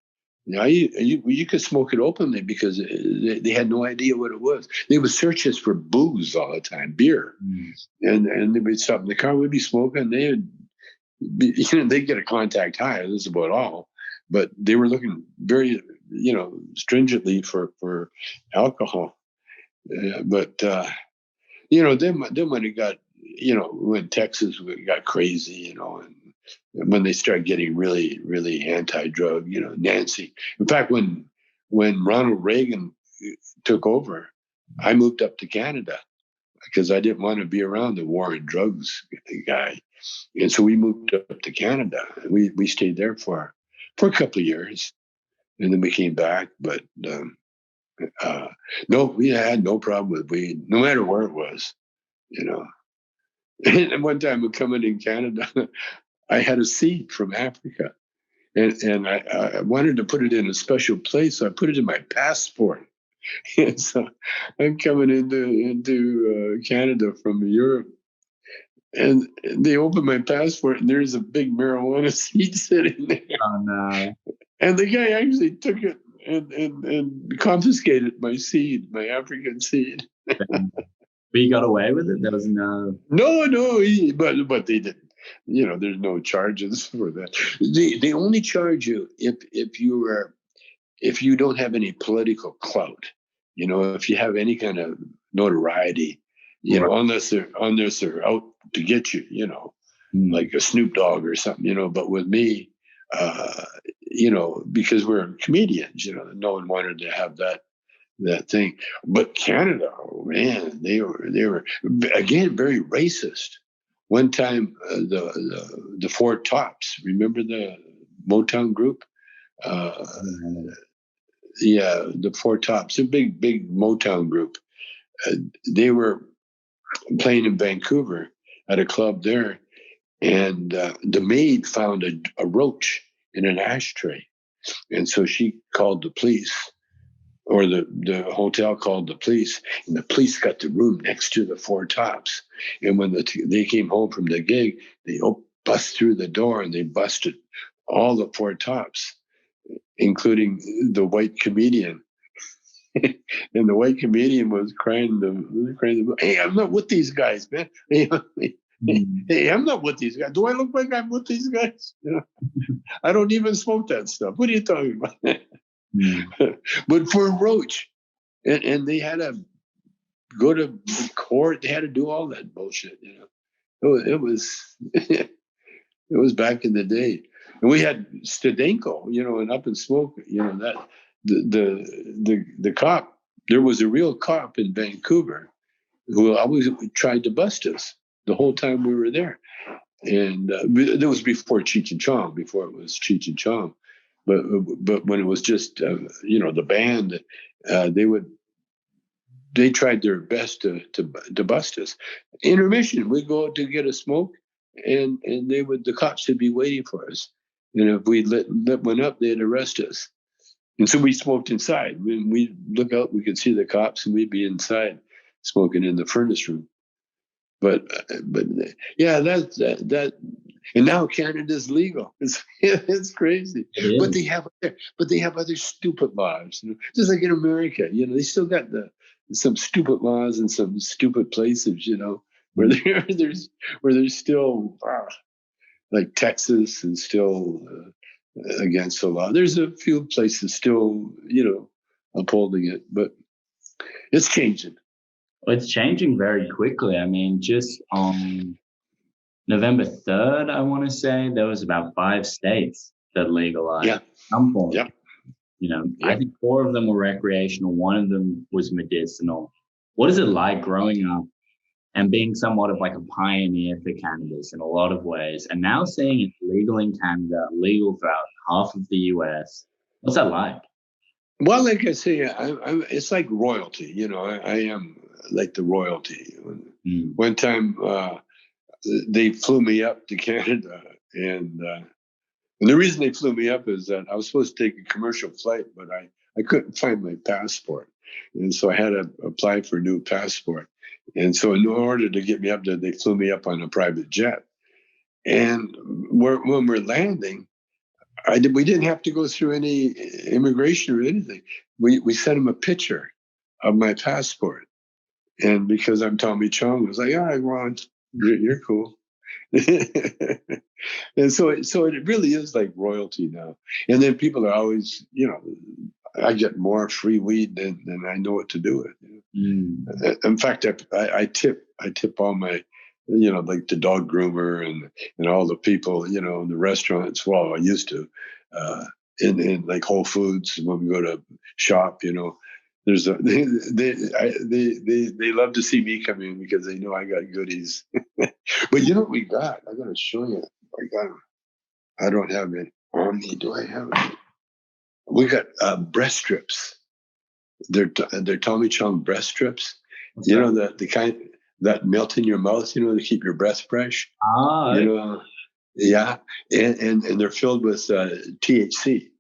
You could smoke it openly because they had no idea what it was. They would search us for booze all the time, beer, and they would stop in the car. We'd be smoking. They'd get a contact high. This is about all, but they were looking very, stringently for alcohol. But then when it got, when Texas got crazy, and when they started getting really, really anti-drug, Nancy. In fact, when Ronald Reagan took over, I moved up to Canada because I didn't want to be around the war on drugs guy, and so we moved up to Canada. We stayed there for a couple of years, and then we came back. But no, we had no problem with weed, no matter where it was, And one time we coming in Canada, I had a seed from Africa, and I wanted to put it in a special place, so I put it in my passport. And so I'm coming into Canada from Europe, and they open my passport, and there's a big marijuana seed sitting there. Oh no! And the guy actually took it and confiscated my seed, my African seed. But you got away with it? There was no... No, but they didn't. There's no charges for that. They only charge you if you don't have any political clout. If you have any kind of notoriety, unless they're out to get you, like a Snoop Dogg or something, But with me, because we're comedians, no one wanted to have that thing. But Canada, oh man, they were again very racist. One time, the Four Tops, remember the Motown group? Yeah, the Four Tops, a big Motown group. They were playing in Vancouver at a club there, and the maid found a roach in an ashtray, and so she called the police. Or the hotel called the police, and the police got the room next to the Four Tops. And when they came home from the gig, they bust through the door and they busted all the Four Tops, including the white comedian. And the white comedian was crying. Hey, I'm not with these guys, man. Hey, I'm not with these guys. Do I look like I'm with these guys? I don't even smoke that stuff. What are you talking about? But for Roach, and they had to go to court. They had to do all that bullshit. It was it was back in the day, and we had Stadenko, and Up in Smoke. That the cop. There was a real cop in Vancouver who always tried to bust us the whole time we were there, and that was before Cheech and Chong. Before it was Cheech and Chong. But when it was just the band, they tried their best to bust us. Intermission, we'd go out to get a smoke, and the cops would be waiting for us. And if we lit one up, they'd arrest us. And so we smoked inside. When we look out, we could see the cops, and we'd be inside smoking in the furnace room. But yeah, that. And now Canada's legal. It's crazy. But they have other stupid laws. Just like in America, they still got some stupid laws in some stupid places, where there's still like Texas and still against the law. There's a few places still, upholding it, but it's changing. Well, it's changing very quickly. I mean, just on November 3rd, I want to say, there was about 5 states that legalized some form. Yeah. I think 4 of them were recreational. 1 of them was medicinal. What is it like growing up and being somewhat of like a pioneer for cannabis in a lot of ways, and now seeing it legal in Canada, legal throughout half of the US? What's that like? Well, like I say, it's like royalty. I am like the royalty. One time, they flew me up to Canada, and the reason they flew me up is that I was supposed to take a commercial flight, but I couldn't find my passport, and so I had to apply for a new passport. And so in order to get me up there, they flew me up on a private jet. And when we're landing, We didn't have to go through any immigration or anything. We sent him a picture of my passport. And because I'm Tommy Chong, I was like, all right, Ron, you're cool. And so it really is like royalty now. And then people are always, I get more free weed than I know what to do with. In fact, I tip all my, like the dog groomer and all the people, in the restaurants. Well, I used to, in like Whole Foods when we go to shop, there's they love to see me come in because they know I got goodies. But you know what we got? I got to show you. I don't have it on me. Do I have it? We got breast strips. They're Tommy Chong breast strips. That's right. The kind that melt in your mouth. To keep your breath fresh. Yeah, and they're filled with THC.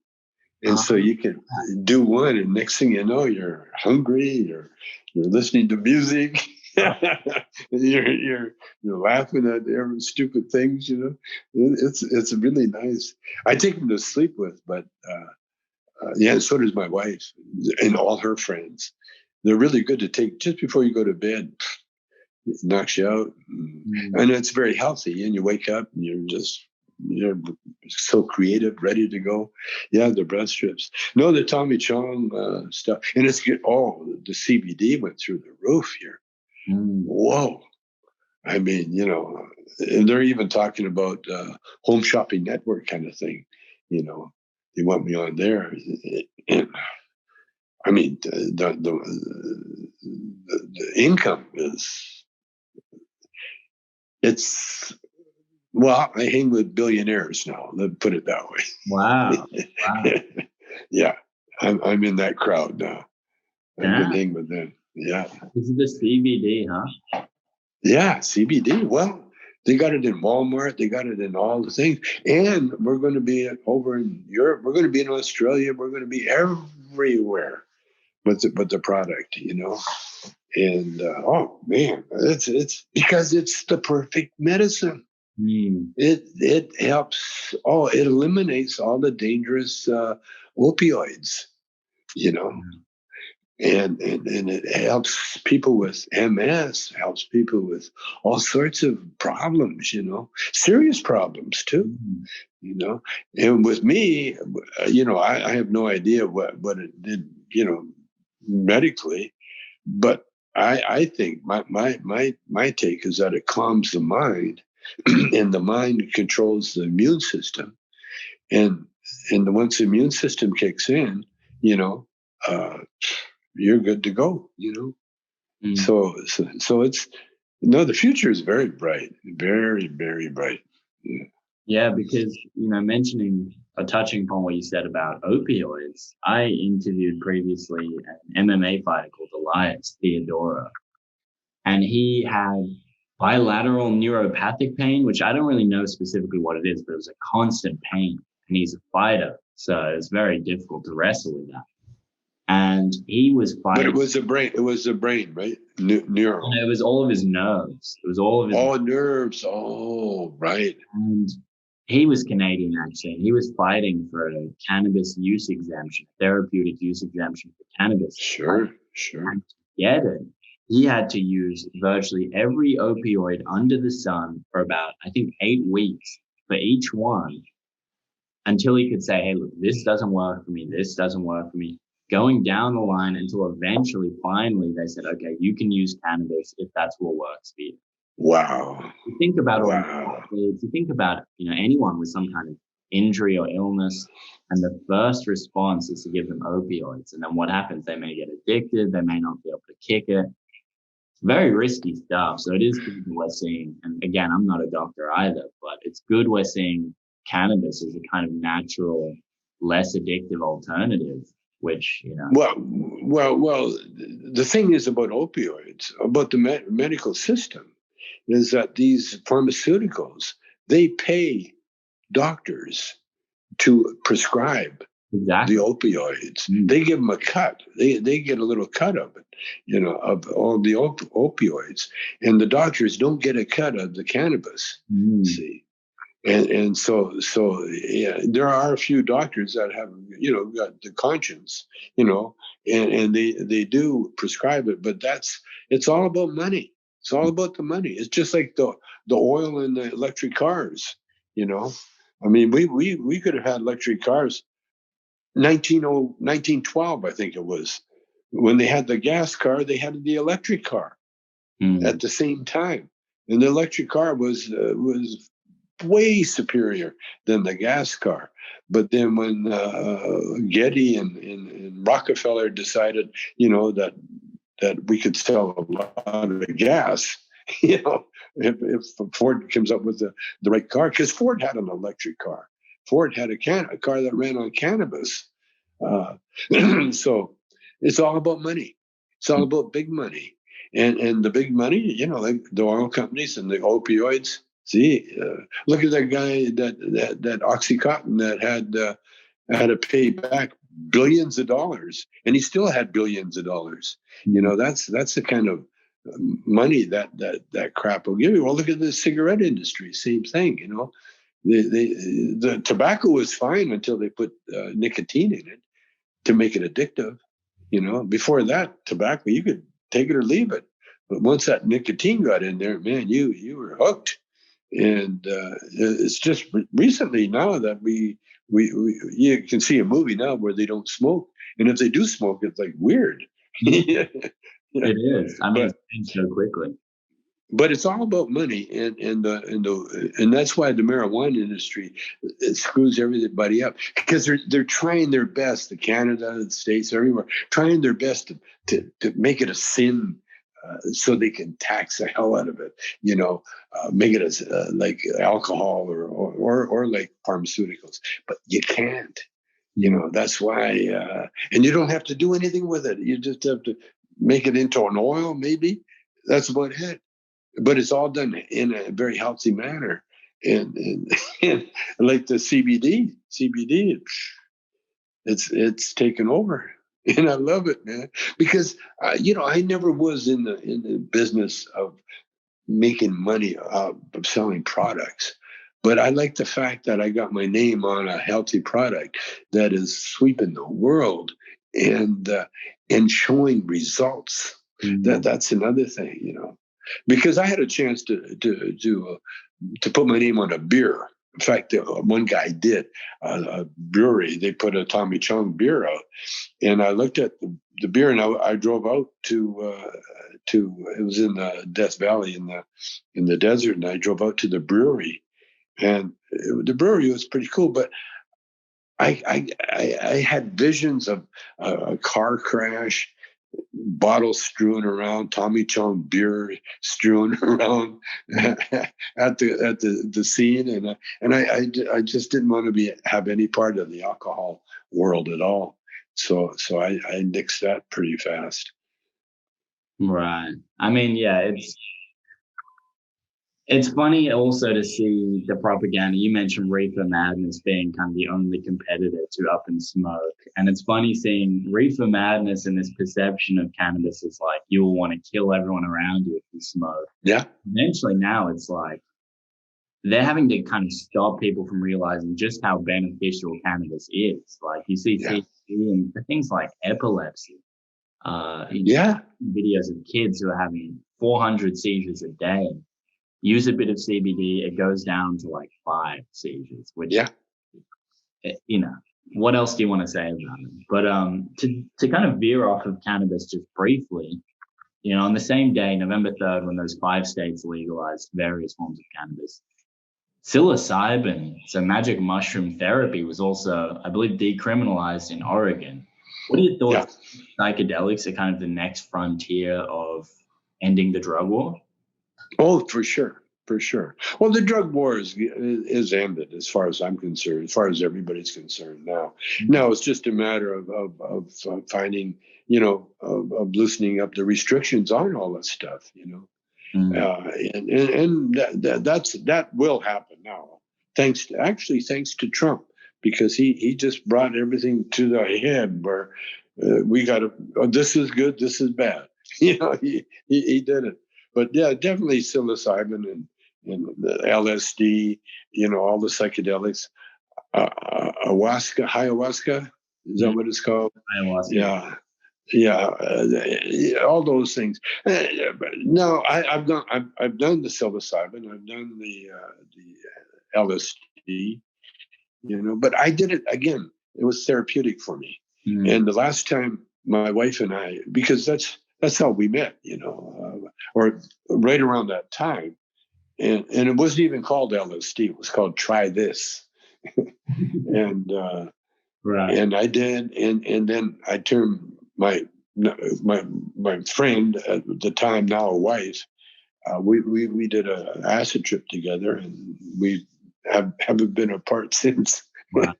And so you can do one, and next thing you know, you're hungry. You're listening to music. you're laughing at every stupid things. It's really nice. I take them to sleep with, but yeah, so does my wife and all her friends. They're really good to take just before you go to bed. It knocks you out, and it's very healthy. And you wake up and you're so creative, ready to go. Yeah, the breath strips. No, the Tommy Chong stuff. And it's good. Oh, the CBD went through the roof here. Whoa. I mean, and they're even talking about home shopping network kind of thing. They want me on there. And, I mean, the income well, I hang with billionaires now. Let's put it that way. Wow. Yeah, I'm in that crowd now. I'm gonna hang with them. Yeah. This is the CBD, huh? Yeah, CBD. Well, they got it in Walmart. They got it in all the things. And we're going to be over in Europe. We're going to be in Australia. We're going to be everywhere with the product, And oh man, it's because it's the perfect medicine. It helps. Oh, it eliminates all the dangerous opioids, and it helps people with MS, helps people with all sorts of problems, serious problems too, And with me, I have no idea what it did, medically, but I think my take is that it calms the mind. And the mind controls the immune system, and once the immune system kicks in, you're good to go. So it's the future is very bright, very, very bright. Yeah, because mentioning or touching upon what you said about opioids, I interviewed previously an MMA fighter called Elias Theodora, and he had bilateral neuropathic pain, which I don't really know specifically what it is, but it was a constant pain. And he's a fighter, so it's very difficult to wrestle with that. And he was fighting. But it was the brain. It was the brain, right? Neural. And it was all of his nerves. It was all of his. Oh, nerves. Oh, right. And he was Canadian, actually. And he was fighting for a cannabis use exemption, therapeutic use exemption for cannabis. Sure. And to get it, he had to use virtually every opioid under the sun for about, I think, 8 weeks for each one until he could say, hey, look, this doesn't work for me. This doesn't work for me. Going down the line until eventually, finally, they said, okay, you can use cannabis if that's what works for you. Wow. You think about anyone with some kind of injury or illness, and the first response is to give them opioids. And then what happens? They may get addicted. They may not be able to kick it. Very risky stuff. So it is good we're seeing, and again, I'm not a doctor either, but it's good we're seeing cannabis as a kind of natural, less addictive alternative, which, Well, the thing is about opioids, about the medical system, is that these pharmaceuticals, they pay doctors to prescribe the opioids. They give them a cut. They get a little cut of it, of all the opioids. And the doctors don't get a cut of the cannabis, see. And so yeah, there are a few doctors that have, got the conscience, and they do prescribe it, but it's all about money. It's all about the money. It's just like the oil in the electric cars, I mean, we could have had electric cars 1912, I think it was. When they had the gas car, they had the electric car at the same time. And the electric car was way superior than the gas car. But then when Getty and Rockefeller decided, that we could sell a lot of gas, if Ford comes up with the right car, because Ford had an electric car. Ford had a car that ran on cannabis. So it's all about money. It's all about big money. And the big money, like the oil companies and the opioids. See, look at that guy, that OxyContin that had to pay back billions of dollars, and he still had billions of dollars. That's the kind of money that crap will give you. Well, look at the cigarette industry, same thing. The tobacco was fine until they put nicotine in it to make it addictive. Before that, tobacco, you could take it or leave it. But once that nicotine got in there, man, you were hooked. And it's just recently now that you can see a movie now where they don't smoke, and if they do smoke, it's like weird. It is. I mean, it's changed so quickly. But it's all about money, and that's why the marijuana industry, it screws everybody up, because they're trying their best. The Canada, the States, everywhere, trying their best to make it a sin, so they can tax the hell out of it. Make it as like alcohol or like pharmaceuticals, but you can't. That's why, and you don't have to do anything with it. You just have to make it into an oil, maybe. That's about it. But it's all done in a very healthy manner, and like the CBD, it's taken over, and I love it, man. Because I never was in the business of making money of selling products, but I like the fact that I got my name on a healthy product that is sweeping the world and showing results. That's another thing, because I had a chance to put my name on a beer. In fact, one guy did a brewery. They put a Tommy Chong beer out, and I looked at the beer, and I drove out to it was in the Death Valley in the desert, and I drove out to the brewery, and the brewery was pretty cool, but I had visions of a car crash, bottles strewn around, Tommy Chong beer strewn around at the scene, and I just didn't want to have any part of the alcohol world at all. So I nixed that pretty fast. Right. I mean, yeah, it's funny also to see the propaganda. You mentioned Reefer Madness being kind of the only competitor to Up in Smoke. And it's funny seeing Reefer Madness and this perception of cannabis is like you will want to kill everyone around you if you smoke. Yeah. Eventually now it's like they're having to kind of stop people from realizing just how beneficial cannabis is. Like you see THC and things like epilepsy. Videos of kids who are having 400 seizures a day. Use a bit of CBD, it goes down to like 5 seizures, which, what else do you want to say about it? But to kind of veer off of cannabis just briefly, on the same day, November 3rd, when those 5 states legalized various forms of cannabis, psilocybin, so magic mushroom therapy, was also, I believe, decriminalized in Oregon. What are your thoughts? Psychedelics are kind of the next frontier of ending the drug war? Oh, for sure. Well, the drug war is ended as far as I'm concerned, as far as everybody's concerned now. Now it's just a matter of finding, of loosening up the restrictions on all that stuff, and that will happen now. Thanks to Trump, because he just brought everything to the head where we got to. Oh, this is good. This is bad. He did it. But yeah, definitely psilocybin and the LSD, all the psychedelics, ayahuasca, is that what it's called? Ayahuasca. Yeah. Yeah, all those things. But no, I've done the psilocybin, I've done the LSD, but I did it again. It was therapeutic for me. And the last time my wife and I, because that's how we met, or right around that time, and it wasn't even called LSD. It was called Try This, and Right. and I did, and then I turned my friend at the time, now a wife. We did an acid trip together, and we haven't been apart since. Wow.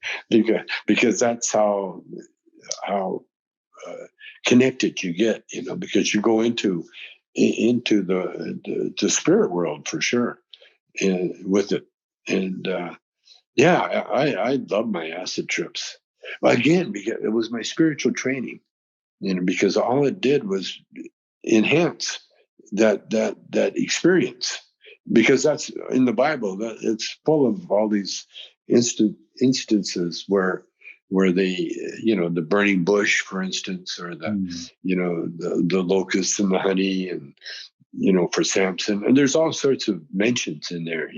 because that's how connected you get, because you go into the spirit world for sure, and with it, and yeah, I love my acid trips. Again, because it was my spiritual training, because all it did was enhance that experience, because that's in the Bible, that it's full of all these instances where they, the burning bush, for instance, or the locusts and the honey, and for Samson, and there's all sorts of mentions in there.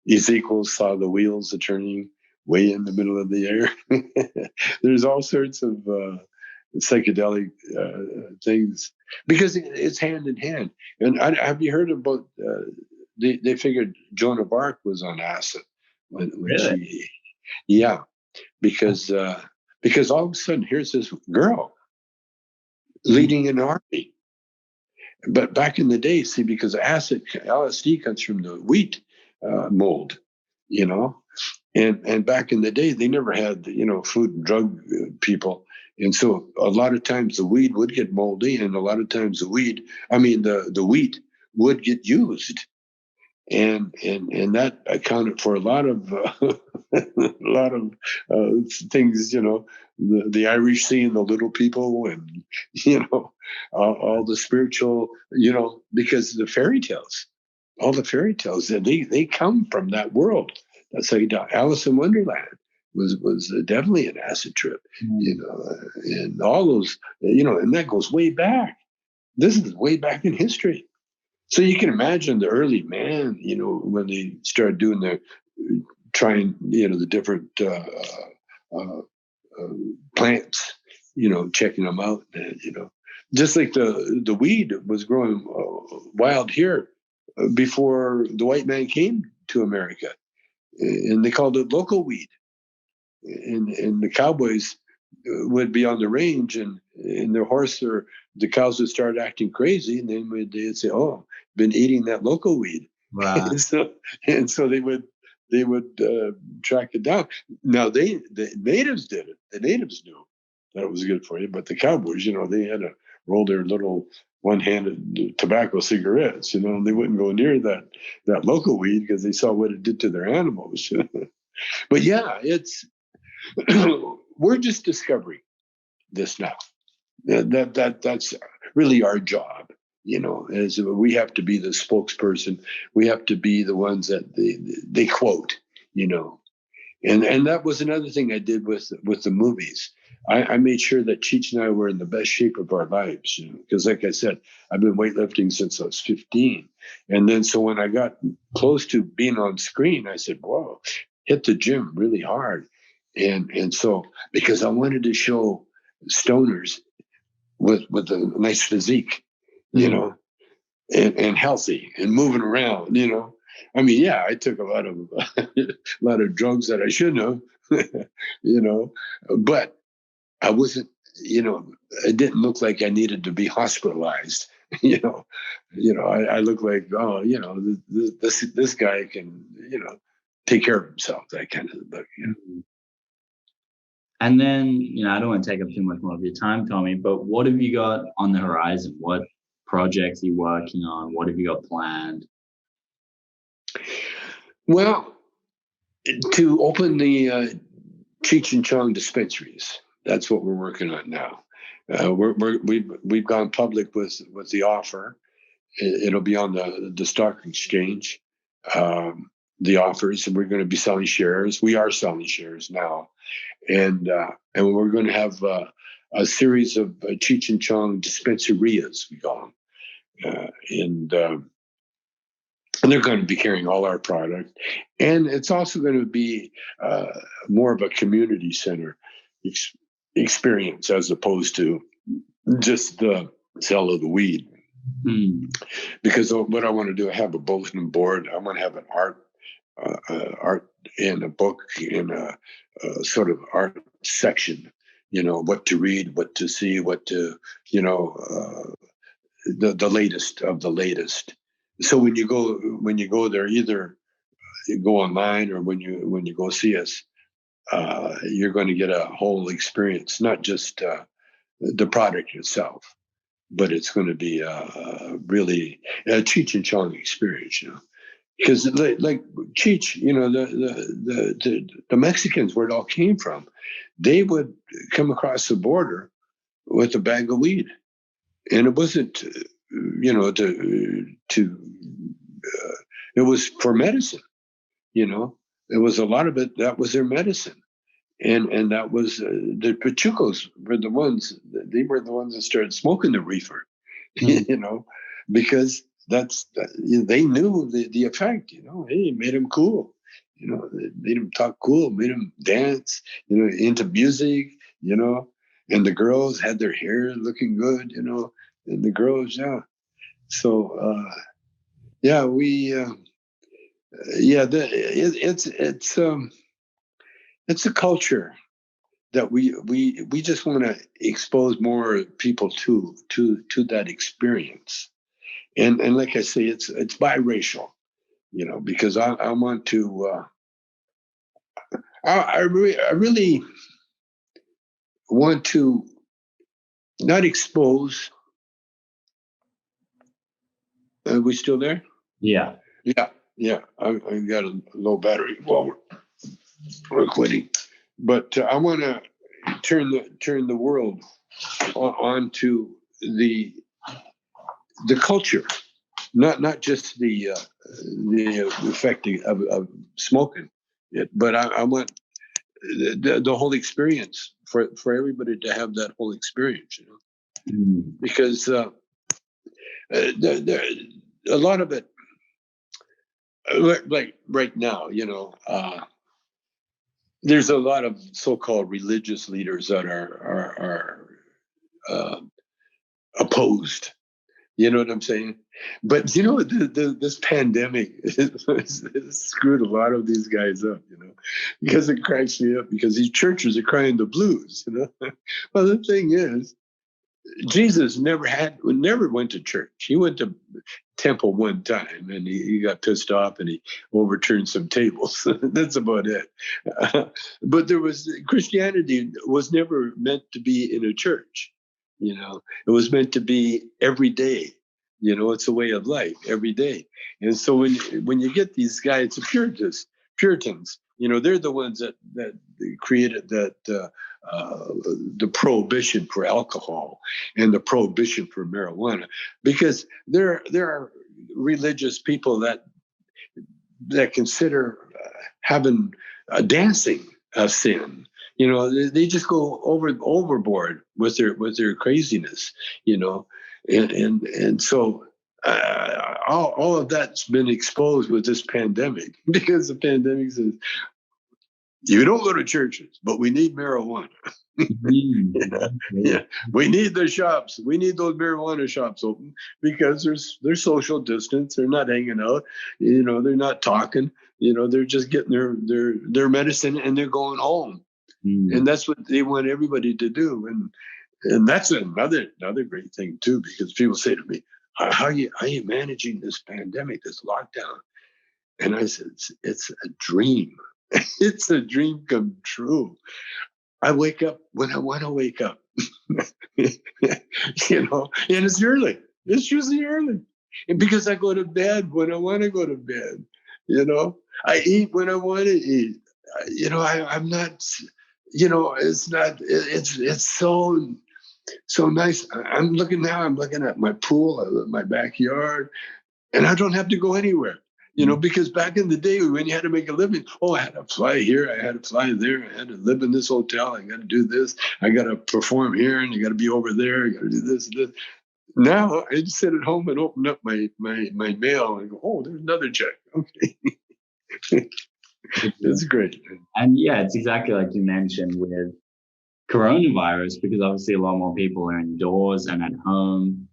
Ezekiel saw the wheels a turning way in the middle of the air. There's all sorts of psychedelic things, because it's hand in hand. And have you heard about? They figured Joan of Arc was on acid when Really? she, yeah, because all of a sudden here's this girl leading an army. But back in the day, see, because LSD comes from the wheat mold, and back in the day, they never had, food and drug people. And so a lot of times the weed would get moldy, and a lot of times the wheat would get used. And that accounted for a lot of things, the Irish seeing the little people, and all the spiritual, because all the fairy tales, they come from that world. That's how Alice in Wonderland was definitely an acid trip, and all those, and that goes way back. This is way back in history. So you can imagine the early man, when they started doing trying, the different plants, checking them out, just like the weed was growing wild here before the white man came to America, and they called it local weed. And the cowboys would be on the range, and their horse or the cows would start acting crazy, and then they'd say, "Oh, been eating that local weed." Right. and so they would track it down. Now the natives did it. The natives knew that it was good for you, but the cowboys, they had to roll their little one-handed tobacco cigarettes, and they wouldn't go near that local weed because they saw what it did to their animals. But yeah, we're just discovering this now. That's really our job, as we have to be the spokesperson. We have to be the ones that they quote, and that was another thing I did with the movies. I made sure that Cheech and I were in the best shape of our lives, because like I said, I've been weightlifting since I was 15. And then so when I got close to being on screen, I said, whoa, hit the gym really hard. And so, because I wanted to show stoners with a nice physique, and healthy and moving around, I mean, yeah, I took a lot of drugs that I shouldn't have, but I wasn't, it didn't look like I needed to be hospitalized. I look like, oh, this guy can, take care of himself, that kind of look, And then, I don't want to take up too much more of your time, Tommy, but what have you got on the horizon? What projects are you working on? What have you got planned? Well, to open the Cheech and Chong dispensaries. That's what we're working on now. We've gone public with the offer. It'll be on the stock exchange, the offers, and we're going to be selling shares. We are selling shares now, and we're going to have a series of Cheech and Chong dispensarias, we call them, and they're going to be carrying all our product, and it's also going to be more of a community center experience as opposed to just the sale of the weed. Because what I want to do, I have a bulletin board. I want to have an art and a book in a sort of art section. What to read, what to see, what to the latest of the latest. So when you go there, either you go online or when you go see us, you're going to get a whole experience, not just the product itself, but it's going to be really a Cheech and Chong experience, because like Cheech, the Mexicans, where it all came from, they would come across the border with a bag of weed, and it wasn't, it was for medicine, it was a lot of it that was their medicine. And that was the Pachucos were the ones that started smoking the reefer, because they knew the effect. Hey, it made them cool. It made them talk cool, made them dance. Into music. And the girls had their hair looking good. And the girls, yeah. So it's a culture that we just want to expose more people to that experience, and like I say, it's biracial, because I want to I really want to not expose. Are we still there? Yeah. I got a low battery. Well, we're quitting, but I want to turn the world onto the culture, not just the effect of smoking it, but I want the whole experience for everybody to have that whole experience, because a lot of it, like right now, there's a lot of so-called religious leaders that are opposed. You know what I'm saying? But this pandemic has screwed a lot of these guys up, because it cracks me up, because these churches are crying the blues, Well, the thing is, Jesus never went to church. He went to temple one time, and he got pissed off and he overturned some tables. That's about it. But Christianity was never meant to be in a church. It was meant to be every day. It's a way of life every day. And so when you get these guys, the Puritans, they're the ones that created that the prohibition for alcohol and the prohibition for marijuana, because there are religious people that consider having dancing a sin. They just go overboard with their craziness. And so all of that's been exposed with this pandemic, because the pandemic says, you don't go to churches, but we need marijuana. Yeah, we need the shops. We need those marijuana shops open, because there's social distance. They're not hanging out. They're not talking. They're just getting their medicine and they're going home. And that's what they want everybody to do. And that's another great thing too, because people say to me, "How are you managing this pandemic, this lockdown?" And I said, "It's a dream." It's a dream come true. I wake up when I want to wake up, and it's early. It's usually early. And because I go to bed when I want to go to bed, I eat when I want to eat. I'm not, it's so nice. I'm looking at my pool, my backyard, and I don't have to go anywhere. You know, because back in the day when you had to make a living, I had to fly here, I had to fly there, I had to live in this hotel, I got to do this, I got to perform here, and you got to be over there, I got to do this and this. Now I just sit at home and open up my mail and go, there's another check. Okay. It's great. And yeah, it's exactly like you mentioned with coronavirus, because obviously a lot more people are indoors and at home.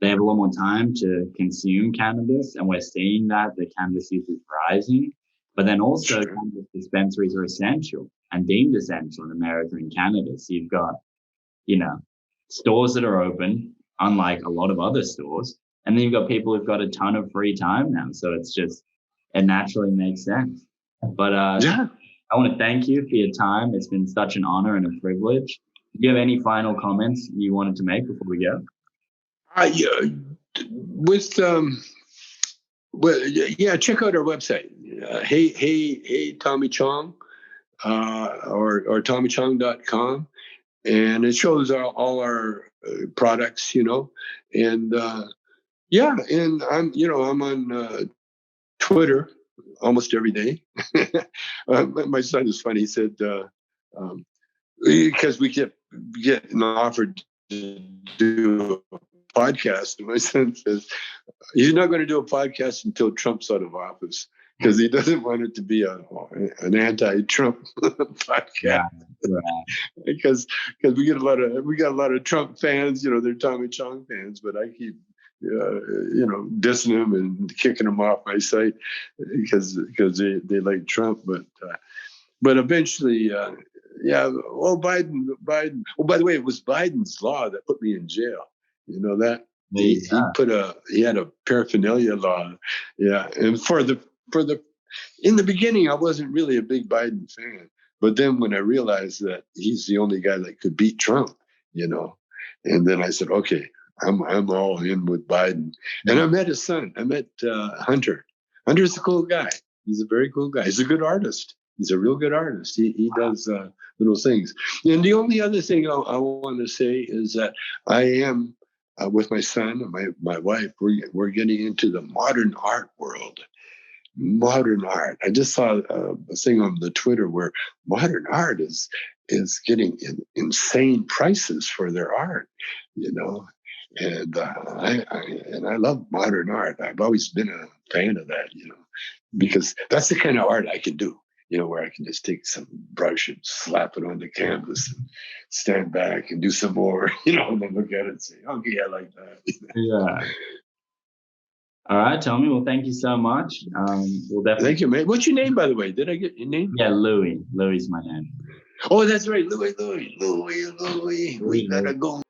They have a lot more time to consume cannabis, and we're seeing that the cannabis use is rising. But then also, cannabis dispensaries are essential and deemed essential in America and Canada. So you've got, stores that are open, unlike a lot of other stores. And then you've got people who've got a ton of free time now. So it naturally makes sense. But I want to thank you for your time. It's been such an honor and a privilege. Do you have any final comments you wanted to make before we go? Check out our website. Hey, Tommy Chong, or TommyChong.com, and it shows all our products, and and I'm on Twitter almost every day. My son is funny. He said because we kept getting offered to do a podcast, and my son says he's not going to do a podcast until Trump's out of office, because he doesn't want it to be an anti-Trump podcast. Because we got a lot of Trump fans, they're Tommy Chong fans, but I keep dissing them and kicking them off my site because they like Trump, but eventually, Biden. Oh, by the way, it was Biden's law that put me in jail. You know that he had a paraphernalia law, and in the beginning, I wasn't really a big Biden fan, but then when I realized that he's the only guy that could beat Trump, and then I said, okay, I'm all in with Biden. And I met his son. I met Hunter. Hunter's a cool guy. He's a very cool guy. He's a good artist. He's a real good artist. He does little things. And the only other thing I want to say is that I am with my son and my wife. We're getting into the modern art world. Modern art. I just saw a thing on the Twitter where modern art is getting insane prices for their art. And I love modern art. I've always been a fan of that, because that's the kind of art I can do, where I can just take some brush and slap it on the canvas and stand back and do some more, and then look at it and say, okay, I like that. Yeah. All right, Tommy. Well, thank you so much. We'll definitely. Thank you, man. What's your name, by the way? Did I get your name? Yeah, Louis. Louis is my name. Oh, that's right. Louis. We gotta go.